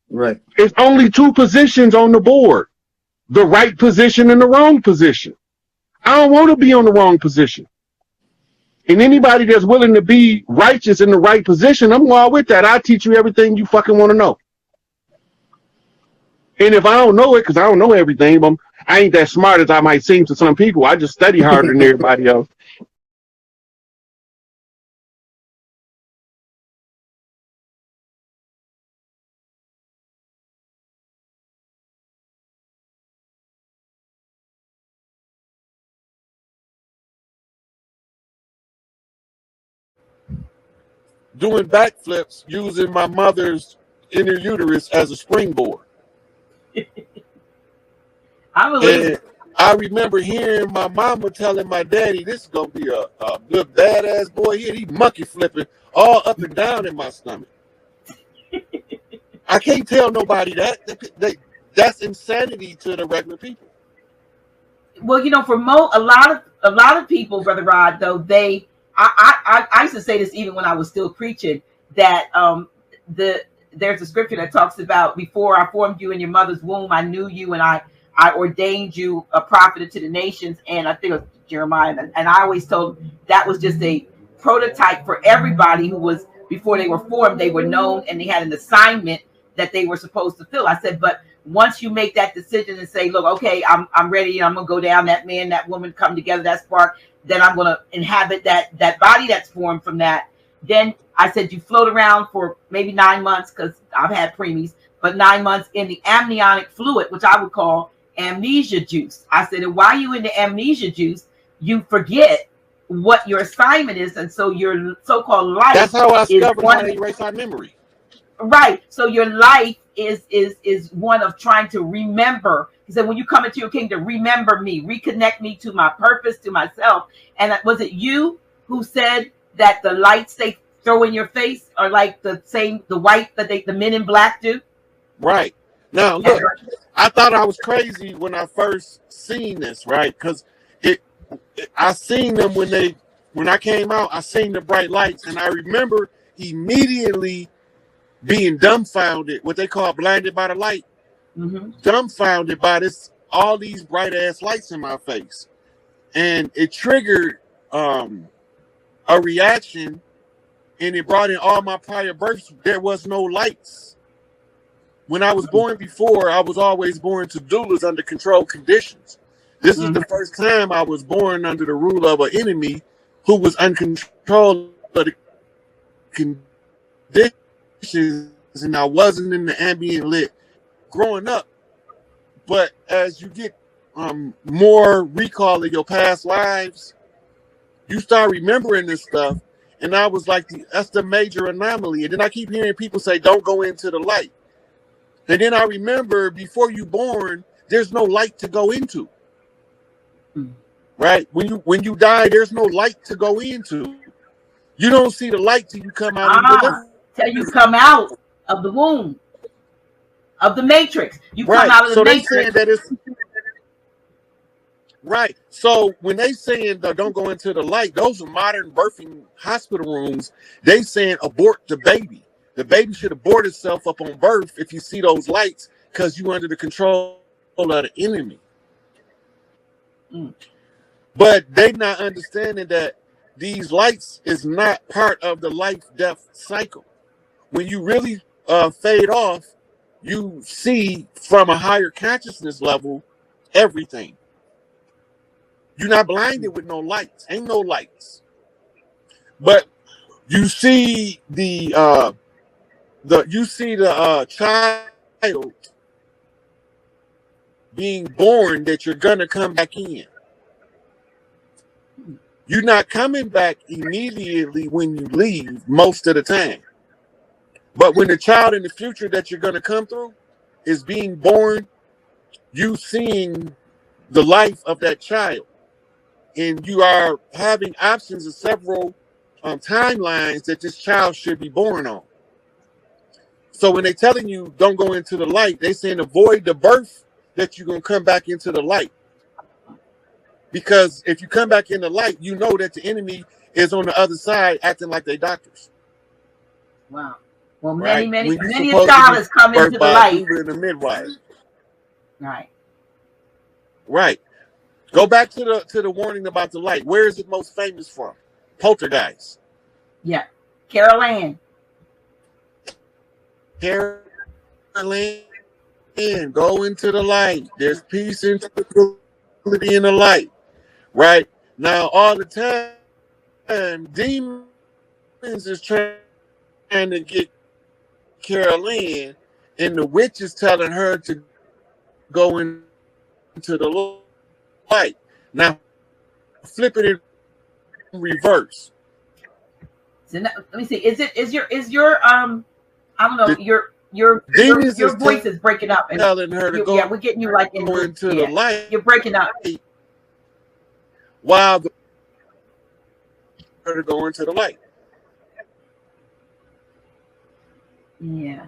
Right. It's only two positions on the board. The right position and the wrong position. I don't want to be on the wrong position. And anybody that's willing to be righteous in the right position, I'm all with that. I'll teach you everything you fucking want to know. And if I don't know it, because I don't know everything, but I ain't that smart as I might seem to some people. I just study harder than everybody else. Doing backflips using my mother's inner uterus as a springboard. I believe. I remember hearing my mama telling my daddy, this is going to be a good badass boy here. He monkey flipping all up and down in my stomach. I can't tell nobody that. That's insanity to the regular people. Well, you know, for a lot of people, Brother Rod, though, I used to say this even when I was still preaching, that there's a scripture that talks about, before I formed you in your mother's womb, I knew you, and I ordained you a prophet to the nations. And I think it was Jeremiah. And I always told that was just a prototype for everybody who was, before they were formed, they were known and they had an assignment that they were supposed to fill. I said, but once you make that decision and say, look, okay, I'm ready, I'm going to go down, that man, that woman come together, that spark, then I'm going to inhabit that body that's formed from that. Then I said, you float around for maybe 9 months, because I've had preemies, but 9 months in the amniotic fluid, which I would call amnesia juice. I said, and while you in the amnesia juice, you forget what your assignment is, and so your so-called life. That's how I discovered how to erase my memory. Right. So your life is one of trying to remember. He said, when you come into your kingdom, remember me, reconnect me to my purpose, to myself. And was it you who said that the lights they throw in your face are like the white that the men in black do? Right. Now, look, I thought I was crazy when I first seen this, right? Because I seen them when I came out, I seen the bright lights, and I remember immediately being dumbfounded, what they call blinded by the light, dumbfounded by all these bright ass lights in my face. And it triggered a reaction, and it brought in all my prior births. There was no lights. When I was born before, I was always born to doulas under controlled conditions. This is the first time I was born under the rule of an enemy who was uncontrolled of the conditions, and I wasn't in the ambient lit growing up. But as you get more recall of your past lives, you start remembering this stuff. And I was like, that's the major anomaly. And then I keep hearing people say, don't go into the light. And then I remember, before you born, there's no light to go into. Right? When you die, there's no light to go into. You don't see the light till you come out of the till you come out of the womb, of the matrix. You come out of the matrix. They saying that it's right. So when they saying don't go into the light, those are modern birthing hospital rooms. They saying abort the baby. The baby should abort itself up on birth if you see those lights, because you under the control of the enemy. But they not understanding that these lights is not part of the life-death cycle. When you really fade off, you see from a higher consciousness level everything. You're not blinded with no lights. Ain't no lights. But you see the you see the child being born that you're gonna come back in. You're not coming back immediately when you leave most of the time. But when the child in the future that you're gonna come through is being born, you seeing the life of that child. And you are having options of several timelines that this child should be born on. So when they're telling you don't go into the light, they're saying avoid the birth that you're going to come back into the light. Because if you come back in the light, you know that the enemy is on the other side acting like they doctors. Wow. Well, right? many a child has come into the light. The midwife. Right. Right. Go back to the warning about the light. Where is it most famous from? Poltergeist. Yeah. Carol Ann. Carol Ann, go into the light. There's peace and tranquility in the light. Right? Now, all the time, demons is trying to get Carol Ann, and the witch is telling her to go into the light. Now, flip it in reverse. So now, let me see. Is your I don't know, your voice is breaking up, and telling her to go. Yeah, we're getting you like into the light. You're breaking up. While her to go into the light. Yeah.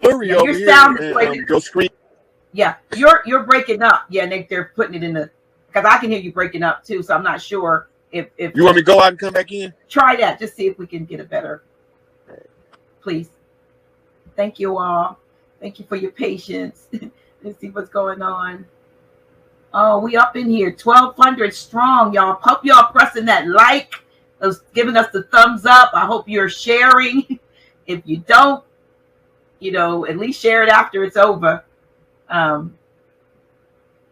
Your sound is breaking. Your screen. Yeah, you're breaking up. Yeah, and they're putting it in the, because I can hear you breaking up too. So I'm not sure if you want me to go out and come back in. Try that. Just see if we can get a better. Please. Thank you all. Thank you for your patience. Let's see what's going on. Oh, we up in here, 1,200 strong, y'all. Hope y'all pressing that like, giving us the thumbs up. I hope you're sharing. If you don't, at least share it after it's over. But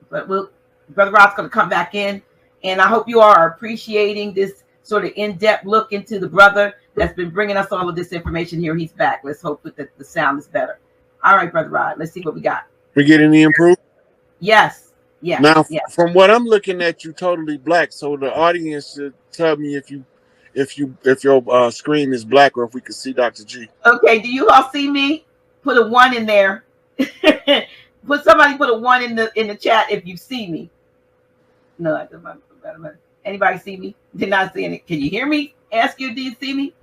Brother Rod's going to come back in, and I hope you are appreciating this sort of in-depth look into the brother that's been bringing us all of this information here. He's back. Let's hope that the sound is better. All right, Brother Rod, let's see what we got. We getting the improvement? Yes. Yeah. Now, from what I'm looking at, you totally black. So the audience should tell me if your screen is black or if we can see Dr. G. Okay. Do you all see me? Put a 1 in there. Somebody put a 1 in the chat if you see me. No, I don't. Anybody see me? Did not see it. Can you hear me? Ask you, do you see me?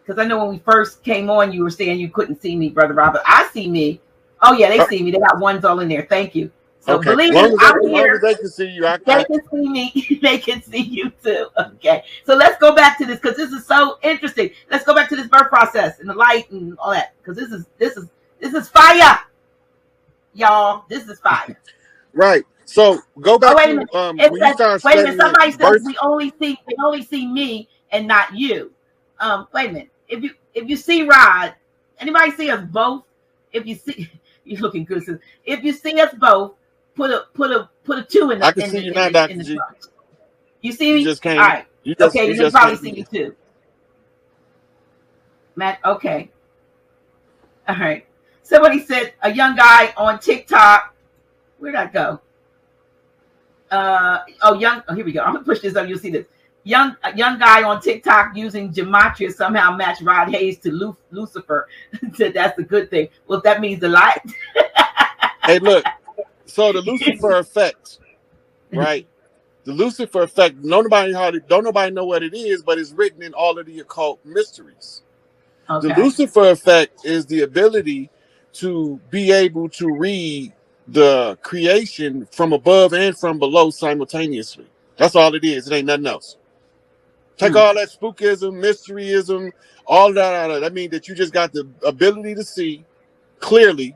Because I know when we first came on, you were saying you couldn't see me, Brother Robert. I see me. Oh yeah, they see me. They got 1s all in there. Thank you. So okay. Believe me, I'm here. They can see you. They can see me. They can see you too. Okay. So let's go back to this because this is so interesting. Let's go back to this birth process and the light and all that because this is fire, y'all. This is fire. Right. So go back wait a minute. When you start wait a minute. Somebody says they only see me and not you. Wait a minute. If you see Rod, anybody see us both? If you see, you're looking good. So if you see us both, put a 2 in the. I can see you now, Dr. G. You see me? You just came. All right. You probably see me too. Matt. Okay. All right. Somebody said a young guy on TikTok. Where'd I go? Here we go. I'm gonna push this up. You'll see this. A young guy on TikTok using gematria somehow matched Rod Hayes to Lucifer. Said that's a good thing. Well, that means the light. Hey, look. So the Lucifer effect, right? The Lucifer effect. Don't nobody know what it is, but it's written in all of the occult mysteries. Okay. The Lucifer effect is the ability to be able to read the creation from above and from below simultaneously. That's all it is. It ain't nothing else. Take all that spookism, mysteryism, all that out of it. That means that you just got the ability to see clearly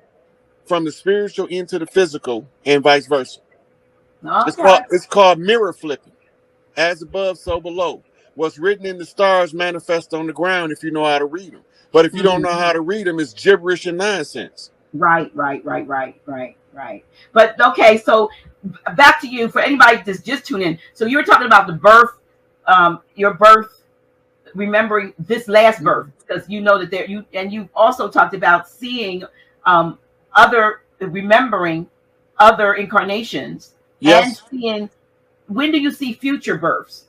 from the spiritual into the physical and vice versa. Okay. It's called mirror flipping. As above, so below. What's written in the stars manifest on the ground if you know how to read them. But if you don't know how to read them, it's gibberish and nonsense. Right. But okay, so back to you for anybody that's just tuned in. So you were talking about the birth, your birth remembering this last birth, because you know that you've also talked about seeing remembering other incarnations. Yes. And seeing, when do you see future births?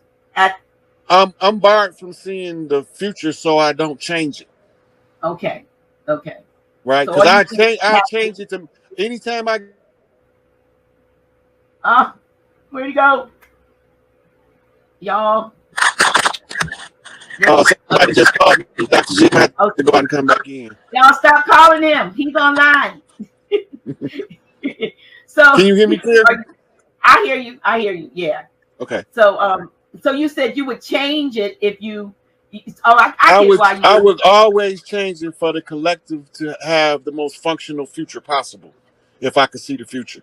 I'm barred from seeing the future, so I don't change it. Okay. Right, So because I change it to anytime I. Where'd he go, y'all? Oh, somebody just called me. Dr. G had to go out and come back in. Y'all stop calling him. He's online. So can you hear me clear? I hear you. Yeah. Okay. So so you said you would change it if you. I would always change it for the collective to have the most functional future possible. If I could see the future,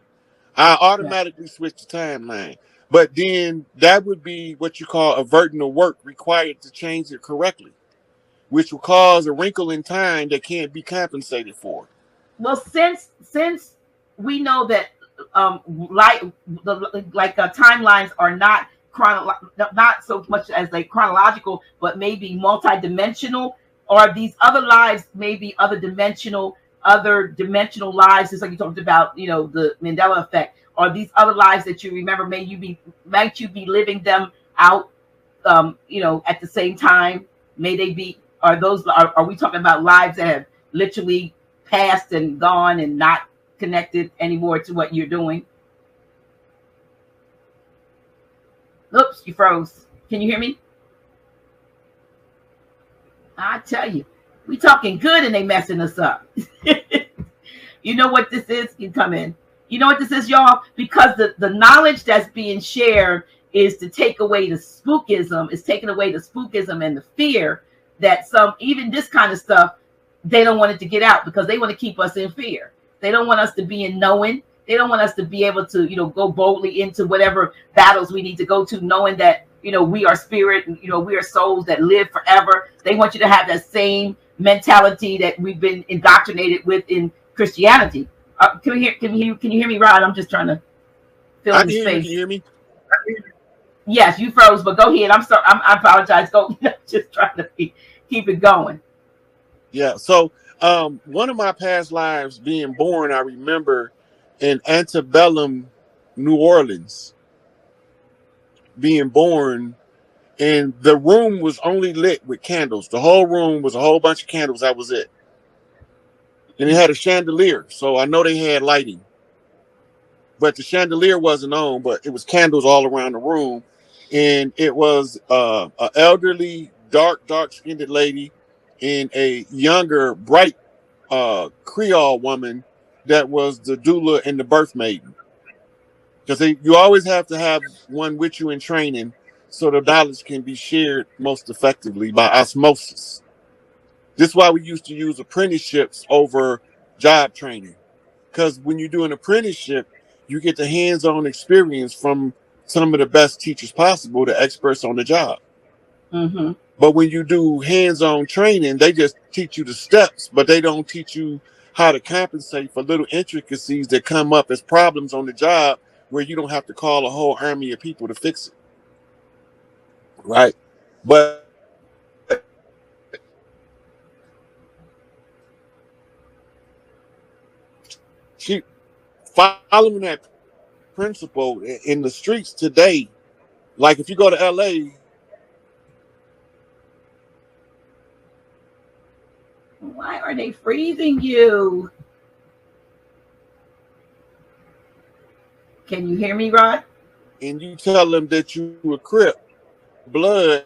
I automatically switch the timeline. But then that would be what you call averting the work required to change it correctly, which will cause a wrinkle in time that can't be compensated for. Well, since we know that timelines are not not so much as like chronological, but maybe multi-dimensional, or these other lives maybe other dimensional lives, just like you talked about, you know, the Mandela effect, or these other lives that you remember, might you be living them out, you know, at the same time? May they be, are we talking about lives that have literally passed and gone and not connected anymore to what you're doing? Oops, you froze. Can you hear me? I tell you, we talking good and they messing us up. You know what this is? You come in. You know what this is, y'all? Because the knowledge that's being shared is to take away the spookism. It's taking away the spookism and the fear that even this kind of stuff, they don't want it to get out because they want to keep us in fear. They don't want us to be in knowing. They don't want us to be able to, you know, go boldly into whatever battles we need to go to, knowing that, you know, we are spirit, and, you know, we are souls that live forever. They want you to have that same mentality that we've been indoctrinated with in Christianity. Can you hear me, Rod? I'm just trying to fill in the space. Can you hear me? Yes, you froze, but go ahead. I'm sorry. I apologize. Go. Just trying to keep it going. Yeah. So one of my past lives being born, I remember in antebellum New Orleans being born, and the room was only lit with candles. The whole room was a whole bunch of candles. That was it. And it had a chandelier, so I know they had lighting. But the chandelier wasn't on, but it was candles all around the room. And it was an elderly, dark-skinned lady and a younger, bright Creole woman that was the doula and the birth maiden. Because you always have to have one with you in training so the knowledge can be shared most effectively by osmosis. This is why we used to use apprenticeships over job training. Because when you do an apprenticeship, you get the hands-on experience from some of the best teachers possible, the experts on the job. Mm-hmm. But when you do hands-on training, they just teach you the steps, but they don't teach you how to compensate for little intricacies that come up as problems on the job where you don't have to call a whole army of people to fix it. Right? But she following that principle in the streets today, like if you go to LA, why are they freezing you? Can you hear me, Rod? and you tell them that you a Crip blood,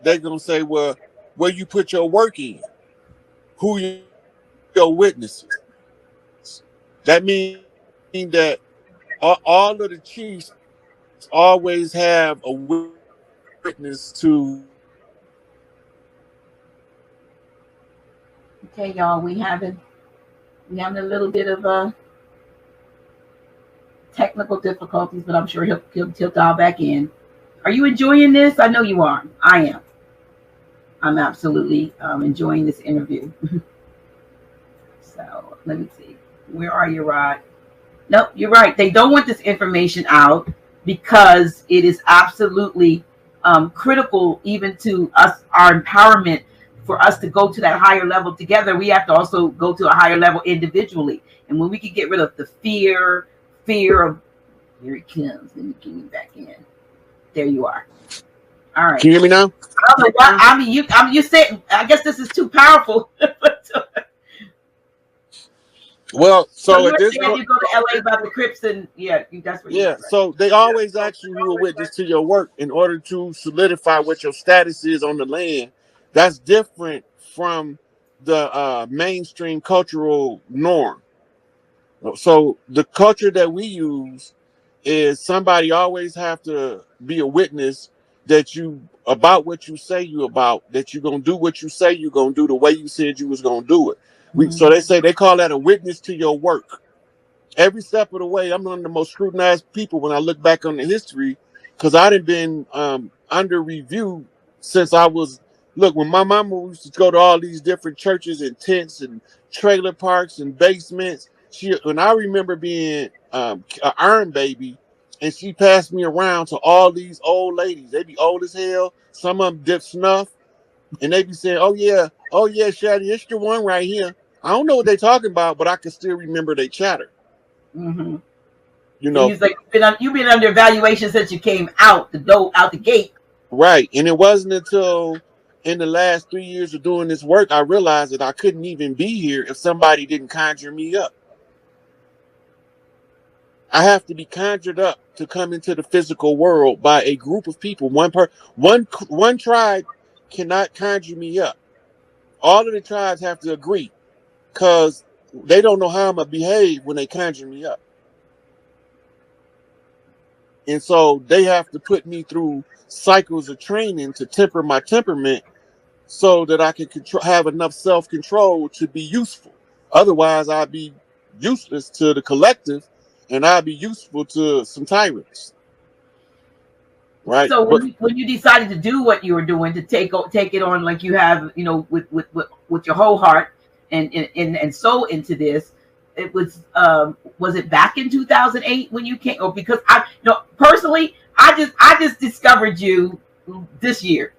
they're gonna say, well, where you put your work in, who your witnesses. That means that all of the chiefs always have a witness to. Okay, y'all, we having a little bit of technical difficulties, but I'm sure he'll dial back in. Are you enjoying this? I know you are. I am. I'm absolutely enjoying this interview. So let me see. Where are you, Rod? Nope, you're right. They don't want this information out because it is absolutely critical even to us, our empowerment. For us to go to that higher level together, we have to also go to a higher level individually. And when we can get rid of the fear of, here it comes, let me get you back in. There you are. All right. Can you hear me now? I don't know why. I mean, you said, I guess this is too powerful. Well, so you're at this saying point, you go to LA about the Crips, and that's what. yeah. So they always ask you a witness to your work in order to solidify what your status is on the land. That's different from the mainstream cultural norm. So the culture that we use is somebody always have to be a witness that you about what you say you about, that you're gonna do what you say you're gonna do the way you said you was gonna do it. So they call that a witness to your work. Every step of the way, I'm one of the most scrutinized people when I look back on the history, because I done been under review since I was. Look, when my mama used to go to all these different churches and tents and trailer parks and basements, when I remember being an iron baby, and she passed me around to all these old ladies. They be old as hell. Some of them dip snuff, and they be saying, "Oh yeah, Shady, it's the one right here." I don't know what they talking about, but I can still remember they chatter. Mm-hmm. You know, he's like, you've been under evaluation since you came out the gate. Right, and it wasn't until in the last 3 years of doing this work I realized that I couldn't even be here if somebody didn't conjure me up. I have to be conjured up to come into the physical world by a group of people. One tribe cannot conjure me up. All of the tribes have to agree, because they don't know how I'm gonna behave when they conjure me up. And so they have to put me through cycles of training to temper my temperament so that I can have enough self-control to be useful. Otherwise, I'd be useless to the collective, and I'd be useful to some tyrants. Right. So when you decided to do what you were doing, to take it on like you have, with your whole heart and soul into this, it was it back in 2008 when you came? Or because personally, I just discovered you this year.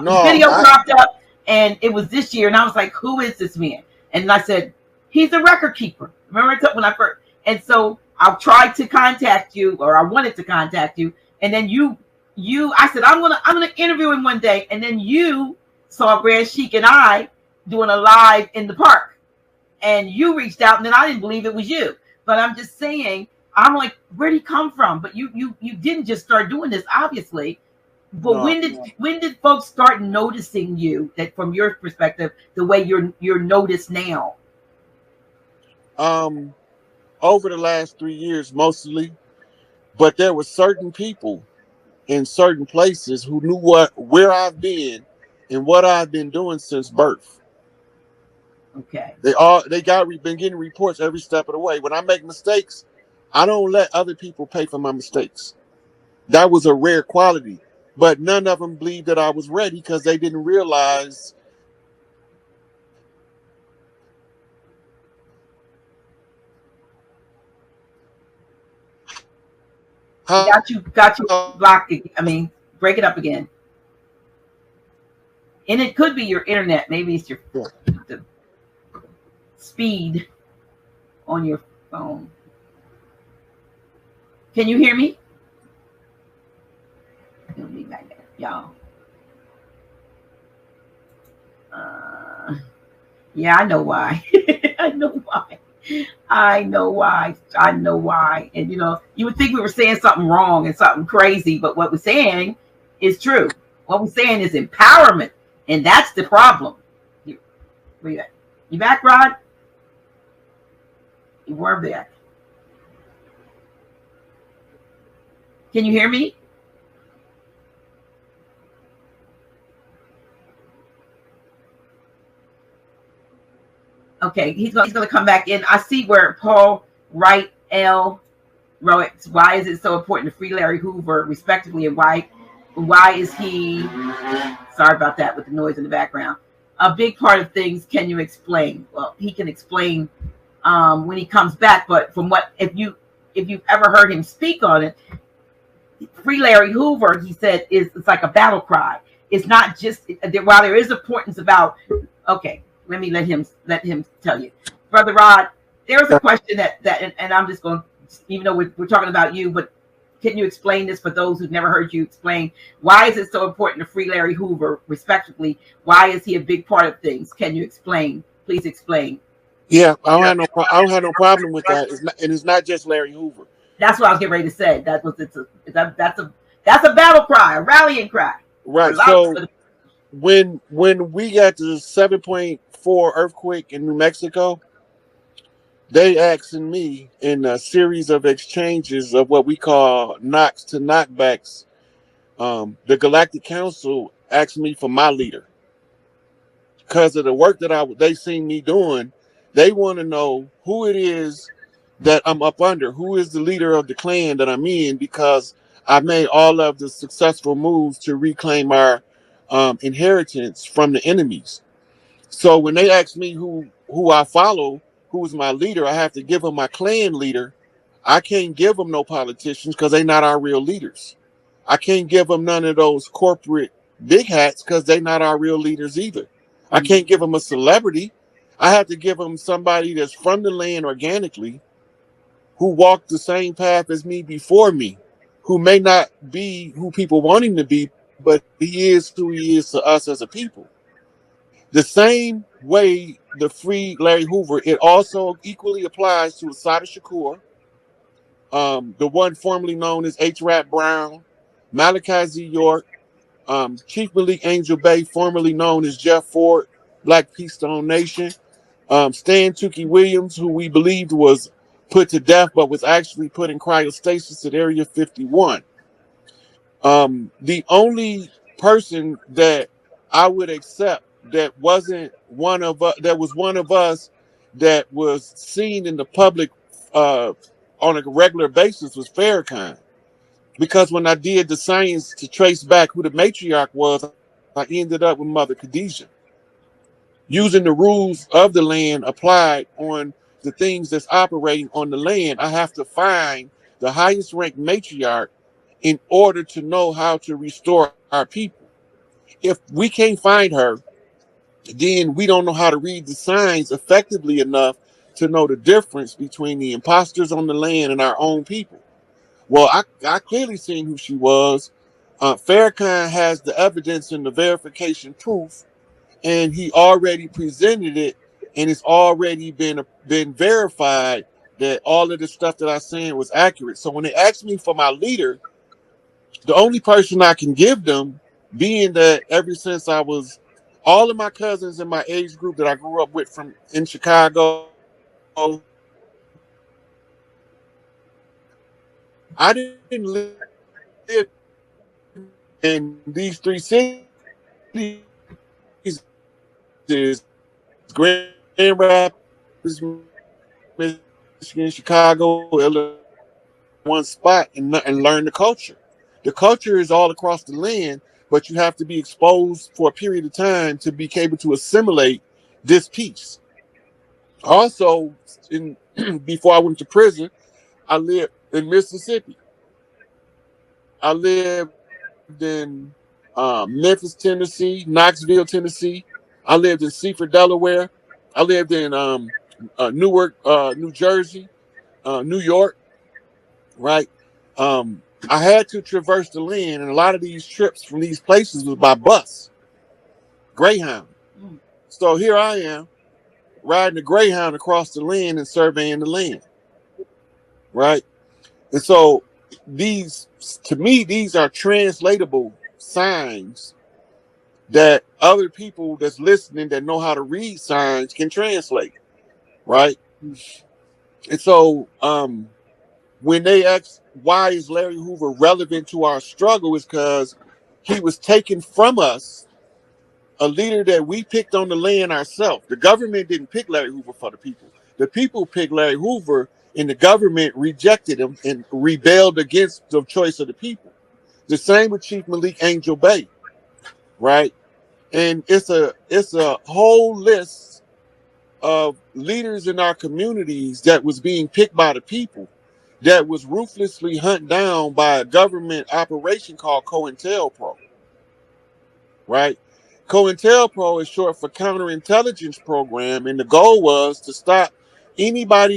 Video popped up, and it was this year, and I was like, who is this man? And I said, he's a record keeper. Remember when I first? And so I tried to contact you, or I wanted to contact you, and then I said, I'm gonna interview him one day, and then you saw Grand Sheik and I doing a live in the park, and you reached out, and then I didn't believe it was you. But I'm just saying, I'm like, where'd he come from? But you didn't just start doing this, obviously. But No. when did folks start noticing you, that from your perspective, the way you're noticed now? Over the last 3 years, mostly, but there were certain people in certain places who knew where I've been and what I've been doing since birth. Okay. Been getting reports every step of the way. When I make mistakes, I don't let other people pay for my mistakes. That was a rare quality, but none of them believed that I was ready because they didn't realize. Got you blocked. I mean, break it up again. And it could be your internet. Maybe it's the speed on your phone. Can you hear me? It'll be back there, y'all. Yeah, I know why. I know why. And you would think we were saying something wrong and something crazy, but what we're saying is true. What we're saying is empowerment, and that's the problem. Where you at? You back, Rod? You were back. Can you hear me? Okay, he's going to come back in. I see where Paul Wright L wrote, why is it so important to free Larry Hoover, respectively, and why is he, sorry about that with the noise in the background, a big part of things. Can you explain? Well, he can explain when he comes back, but from what, if you've ever heard him speak on it, Free Larry Hoover, he said, it's like a battle cry. It's not just while there is importance about. Okay, let him tell you, Brother Rod. There's a question and I'm just going, even though we're talking about you, but can you explain this for those who've never heard you explain? Why is it so important to free Larry Hoover, respectively? Why is he a big part of things? Can you explain? Please explain. Yeah, I don't have no problem with that. It's not just Larry Hoover. That's what I was getting ready to say. That's a battle cry, a rallying cry. Right. So when we got the 7.4 earthquake in New Mexico, they asking me in a series of exchanges of what we call knocks to knockbacks. The Galactic Council asked me for my leader because of the work that they seen me doing. They want to know who it is that I'm up under, who is the leader of the clan that I'm in, because I made all of the successful moves to reclaim our inheritance from the enemies. So when they ask me who I follow, who is my leader, I have to give them my clan leader. I can't give them no politicians because they're not our real leaders. I can't give them none of those corporate big hats because they're not our real leaders either. I can't give them a celebrity. I have to give them somebody that's from the land organically, who walked the same path as me before me, who may not be who people want him to be, but he is who he is to us as a people. The same way the free Larry Hoover, it also equally applies to Assata Shakur, the one formerly known as H. Rat Brown, Malachi Z. York, Chief Malik Angel Bay, formerly known as Jeff Ford, Black Peace Stone Nation, Stan Tukey Williams, who we believed was put to death, but was actually put in cryostasis at Area 51. The only person that I would accept that wasn't one of us, that was one of us that was seen in the public on a regular basis was Farrakhan. Because when I did the science to trace back who the matriarch was, I ended up with Mother Khadijah. Using the rules of the land applied on the things that's operating on the land, I have to find the highest ranked matriarch in order to know how to restore our people. If we can't find her, then we don't know how to read the signs effectively enough to know the difference between the imposters on the land and our own people. Well, I clearly seen who she was. Farrakhan has the evidence and the verification proof, and he already presented it, and it's already been verified that all of the stuff that I said was accurate. So when they asked me for my leader, the only person I can give them, being that ever since I was, all of my cousins in my age group that I grew up with from in Chicago, I didn't live in these three cities. Is Grand Rapids, Michigan, Chicago, Illinois, one spot, and learn the culture. The culture is all across the land, but you have to be exposed for a period of time to be able to assimilate this piece. Also, before I went to prison, I lived in Mississippi. I lived in Memphis, Tennessee, Knoxville, Tennessee. I lived in Seaford, Delaware. I lived in Newark, New Jersey, New York, right? I had to traverse the land, and a lot of these trips from these places was by bus, Greyhound. So here I am, riding a Greyhound across the land and surveying the land, right? And so to me, these are translatable signs that other people that's listening that know how to read signs can translate, right? And so when they ask why is Larry Hoover relevant to our struggle, is because he was taken from us, a leader that we picked on the land ourselves. The government didn't pick Larry Hoover for the people. The people picked Larry Hoover, and the government rejected him and rebelled against the choice of the people. The same with Chief Malik Angel Bay, right? And it's a whole list of leaders in our communities that was being picked by the people that was ruthlessly hunted down by a government operation called COINTELPRO, right? COINTELPRO is short for Counterintelligence Program, and the goal was to stop anybody